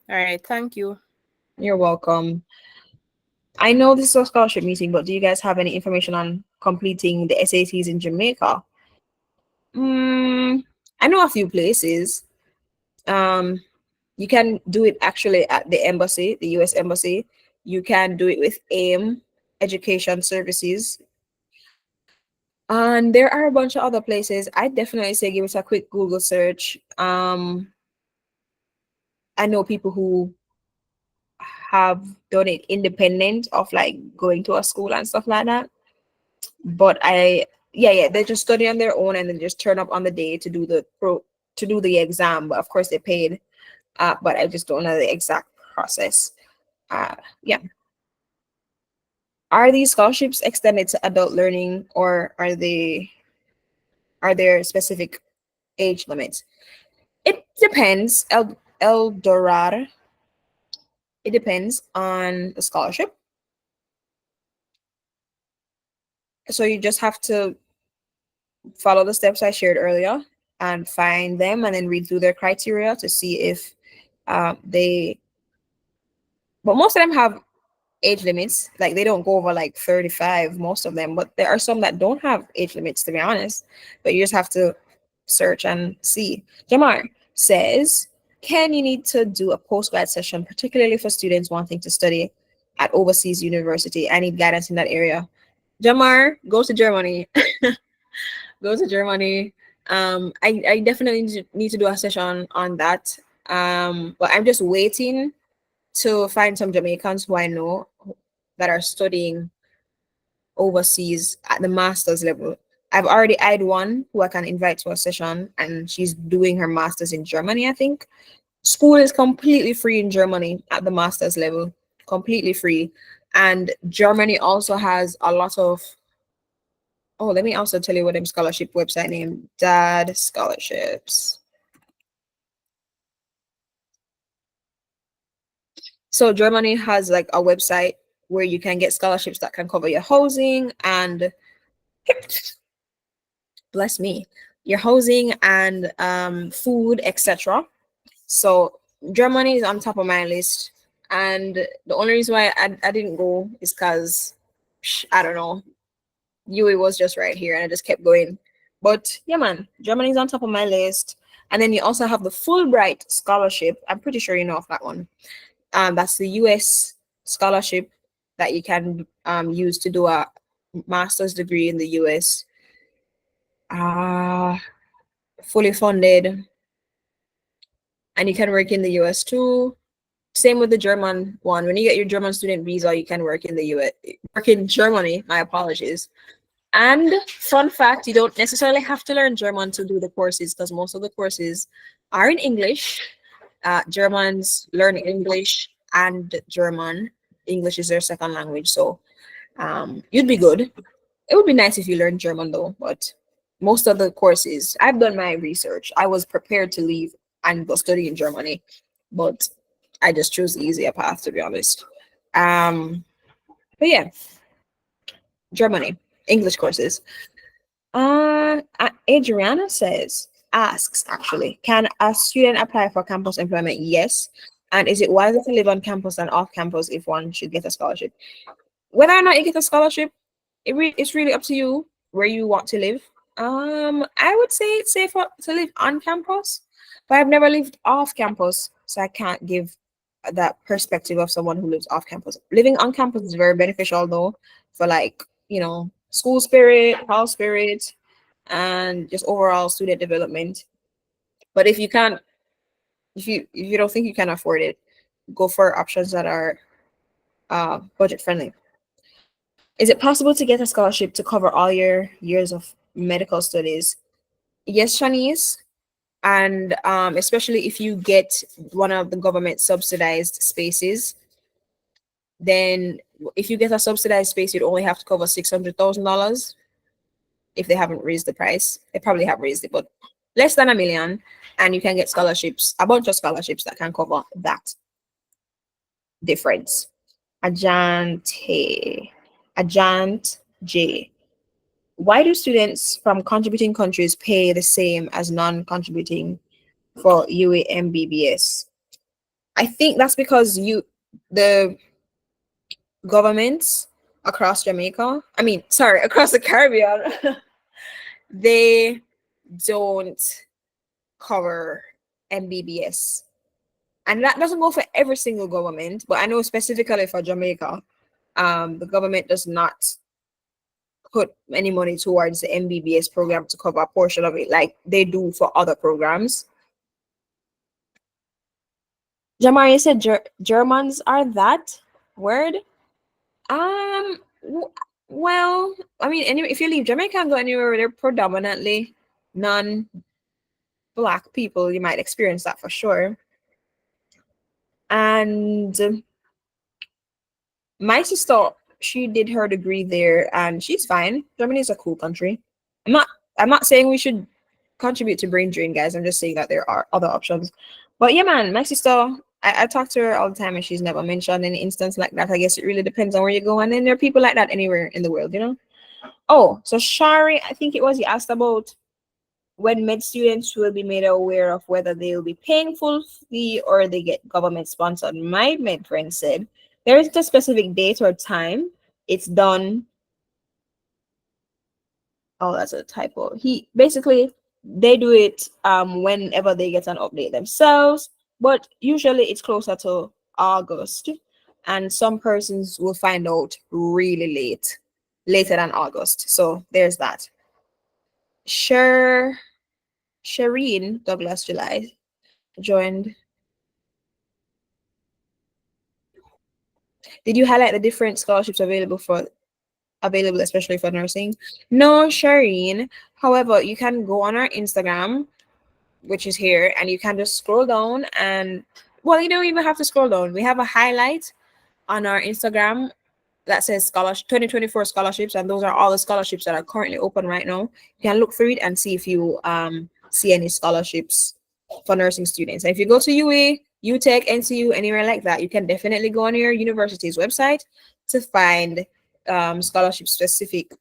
All right, thank you. you're welcome. I know this is a scholarship meeting, but do you guys have any information on completing the SATs in Jamaica? I know a few places. Um, you can do it actually at the embassy, the US embassy. You can do it with AIM Education Services. And there are a bunch of other places. I definitely say give it a quick Google search. I know people who have done it independent of like going to a school and stuff like that. But yeah, they just study on their own and then just turn up on the day to do the exam. But of course they paid. But I just don't know the exact process. Yeah. Are these scholarships extended to adult learning, or are there specific age limits? It depends. El Dorado. It depends on the scholarship. So you just have to follow the steps I shared earlier and find them and then read through their criteria to see if they, but most of them have age limits. Like they don't go over like 35, most of them, but there are some that don't have age limits, to be honest. But you just have to search and see. Jamar says, can you need to do a post-grad session, particularly for students wanting to study at overseas university? I need guidance in that area. Jamar, go to Germany. Go to Germany. I definitely need to do a session on that. But I'm just waiting to find some Jamaicans who I know that are studying overseas at the master's level. I've already had one who I can invite to a session, and she's doing her master's in Germany, I think. School is completely free in Germany at the master's level, completely free. And Germany also has a lot of, oh, let me also tell you what them scholarship website name, Dad Scholarships. So Germany has like a website where you can get scholarships that can cover your housing and bless me, your housing and food, etc. So Germany is on top of my list, and the only reason why I didn't go is because I don't know, UE was just right here, and I just kept going. But yeah, man, Germany's on top of my list. And then you also have the Fulbright scholarship. I'm pretty sure you know of that one. That's the US scholarship that you can use to do a master's degree in the US. Fully funded, and you can work in the US too. Same with the German one. When you get your German student visa, you can work in the US, work in Germany. My apologies. And fun fact, you don't necessarily have to learn German to do the courses because most of the courses are in English. Germans learn English and German. English is their second language, so you'd be good. It would be nice if you learned German though, but most of the courses, I've done my research. I was prepared to leave and go study in Germany, but I just chose the easier path, to be honest. But yeah, Germany, English courses. Adriana asks actually, can a student apply for campus employment? Yes. And is it wiser to live on campus than off campus if one should get a scholarship? Whether or not you get a scholarship, it's really up to you where you want to live. I would say it's safer to live on campus, but I've never lived off campus, so I can't give that perspective of someone who lives off campus. Living on campus is very beneficial though, for like, school spirit, house spirit, and just overall student development. But if you can't, if you don't think you can afford it, go for options that are budget friendly. Is it possible to get a scholarship to cover all your years of medical studies? Yes, Shanice. And especially if you get one of the government subsidized spaces, then if you get a subsidized space, you'd only have to cover $600,000 if they haven't raised the price. They probably have raised it, but less than $1 million, and you can get scholarships, a bunch of scholarships that can cover that difference. Ajant J. Why do students from contributing countries pay the same as non-contributing for UAMBBS? I think that's because the governments across Jamaica, across the Caribbean, they don't cover MBBS. And that doesn't go for every single government, but I know specifically for Jamaica, the government does not put any money towards the MBBS program to cover a portion of it like they do for other programs. Jamar, you said Germans are that word? W- well, I mean, if you leave Jamaica and go anywhere where they're predominantly non-black people, you might experience that for sure. And my sister, she did her degree there, and she's fine. Germany is a cool country. I'm not. I'm not saying we should contribute to brain drain, guys. I'm just saying that there are other options. But yeah, man, my sister, I talk to her all the time, and she's never mentioned any instance like that. I guess it really depends on where you go, and then there are people like that anywhere in the world, you know. Oh, so Shari, I think it was you asked about when med students will be made aware of whether they will be paying full fee or they get government sponsored. My med friend said there isn't a specific date or time. It's done. Oh, that's a typo. He basically they do it whenever they get an update themselves, but usually it's closer to August, and some persons will find out really late, later than August. So there's that. Sure, Shireen Douglas July joined. Did you highlight the different scholarships available, especially for nursing? No, Shireen. However, you can go on our Instagram, which is here, and you can just scroll down and well, you don't even have to scroll down. We have a highlight on our Instagram that says scholarship 2024 scholarships, and those are all the scholarships that are currently open right now. You can look through it and see if you see any scholarships for nursing students. And if you go to UA, UTech, NCU, anywhere like that, you can definitely go on your university's website to find scholarship specific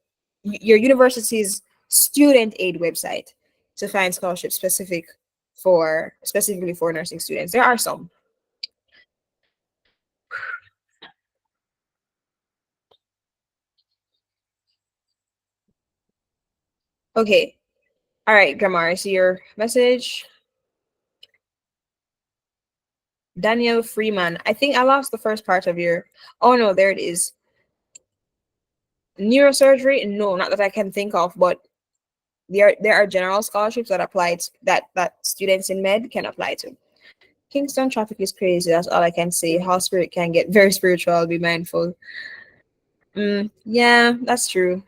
your university's student aid website to find scholarship specifically for nursing students. There are some. Okay. All right, Grammar, I see your message. Daniel Freeman. I think I lost the first part of your. Oh no, there it is. Neurosurgery? No, not that I can think of, but there are general scholarships that apply to, that students in med can apply to. Kingston traffic is crazy. That's all I can say. How spirit can get very spiritual. Be mindful. Yeah, that's true.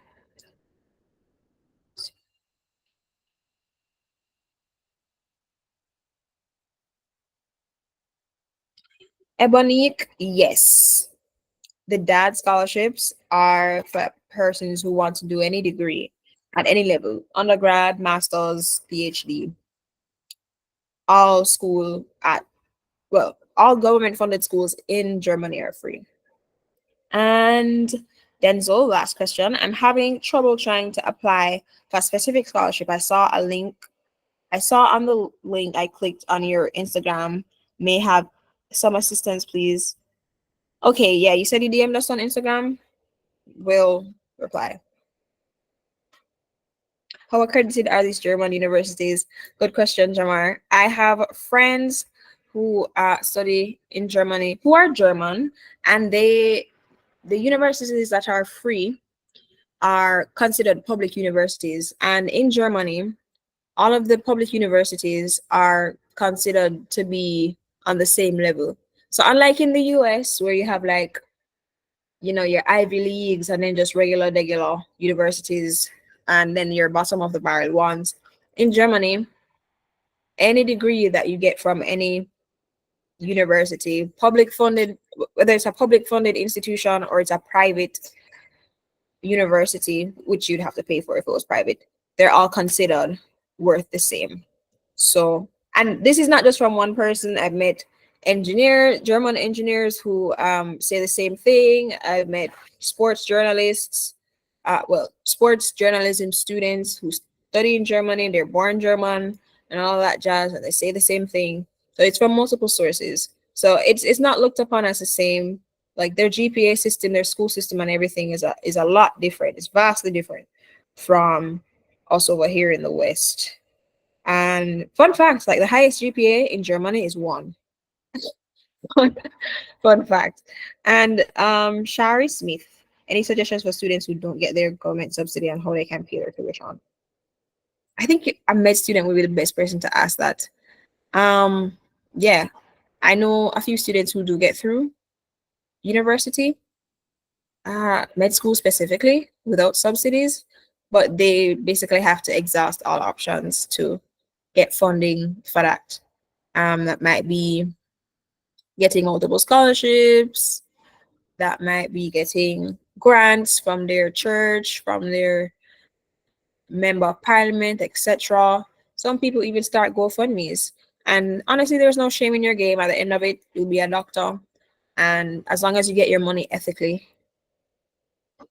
Ebonique, yes. The dad scholarships are for persons who want to do any degree at any level, undergrad, master's, PhD. All school at all government funded schools in Germany are free. And Denzel, last question. I'm having trouble trying to apply for a specific scholarship. I saw on the link I clicked on your Instagram may have some assistance, please. Okay, yeah, you said you DM'd us on Instagram. We'll reply. How accredited are these German universities? Good question, Jamar. I have friends who study in Germany who are German, and the universities that are free are considered public universities. And in Germany, all of the public universities are considered to be on the same level. So unlike in the US where you have like, your Ivy Leagues and then just regular universities and then your bottom of the barrel ones, in Germany, any degree that you get from any university, public funded, whether it's a public funded institution or it's a private university, which you'd have to pay for if it was private, they're all considered worth the same. So, and this is not just from one person. I've met German engineers who say the same thing. I've met sports journalists, sports journalism students who study in Germany, they're born German and all that jazz, and they say the same thing. So it's from multiple sources. So it's not looked upon as the same. Like their GPA system, their school system, and everything is a lot different. It's vastly different from us over here in the West. And fun fact, like the highest GPA in Germany is one. Fun fact. And Shari Smith, any suggestions for students who don't get their government subsidy and how they can pay their tuition? I think a med student would be the best person to ask that. Yeah. I know a few students who do get through university, med school specifically, without subsidies, but they basically have to exhaust all options to get funding for that. That might be getting multiple scholarships, that might be getting grants from their church, from their member of parliament, etc. Some people even start GoFundMe's. And honestly, there's no shame in your game. At the end of it, you'll be a doctor. And as long as you get your money ethically,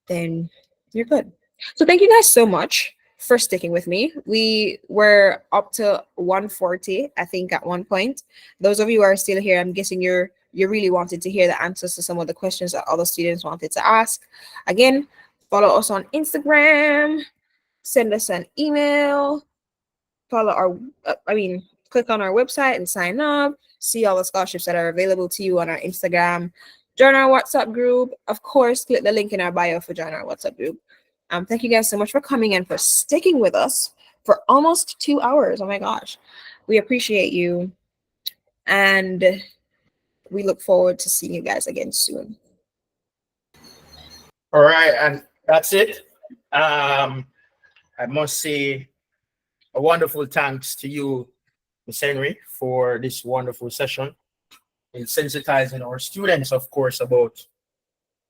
then you're good. So thank you guys so much for sticking with me. We were up to 140, I think, at one point. Those of you who are still here, I'm guessing you really wanted to hear the answers to some of the questions that other students wanted to ask. Again, follow us on Instagram, send us an email, follow our click on our website and sign up, see all the scholarships that are available to you on our Instagram, join our WhatsApp group. Of course, click the link in our bio for join our WhatsApp group. Thank you guys so much for coming and for sticking with us for almost 2 hours. Oh my gosh. We appreciate you. And we look forward to seeing you guys again soon. All right, and that's it. I must say a wonderful thanks to you, Ms. Henry, for this wonderful session in sensitizing our students, of course, about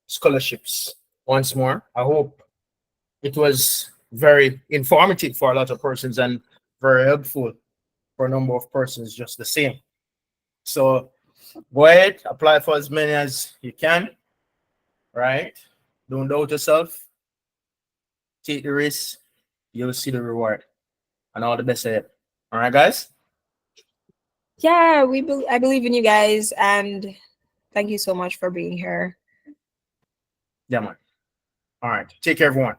scholarships. Once more, I hope it was very informative for a lot of persons and very helpful for a number of persons just the same. So go ahead, apply for as many as you can, right? Don't doubt yourself. Take the risk. You'll see the reward. And all the best ahead. All right, guys? Yeah, I believe in you guys, and thank you so much for being here. Yeah, man. All right. Take care, everyone.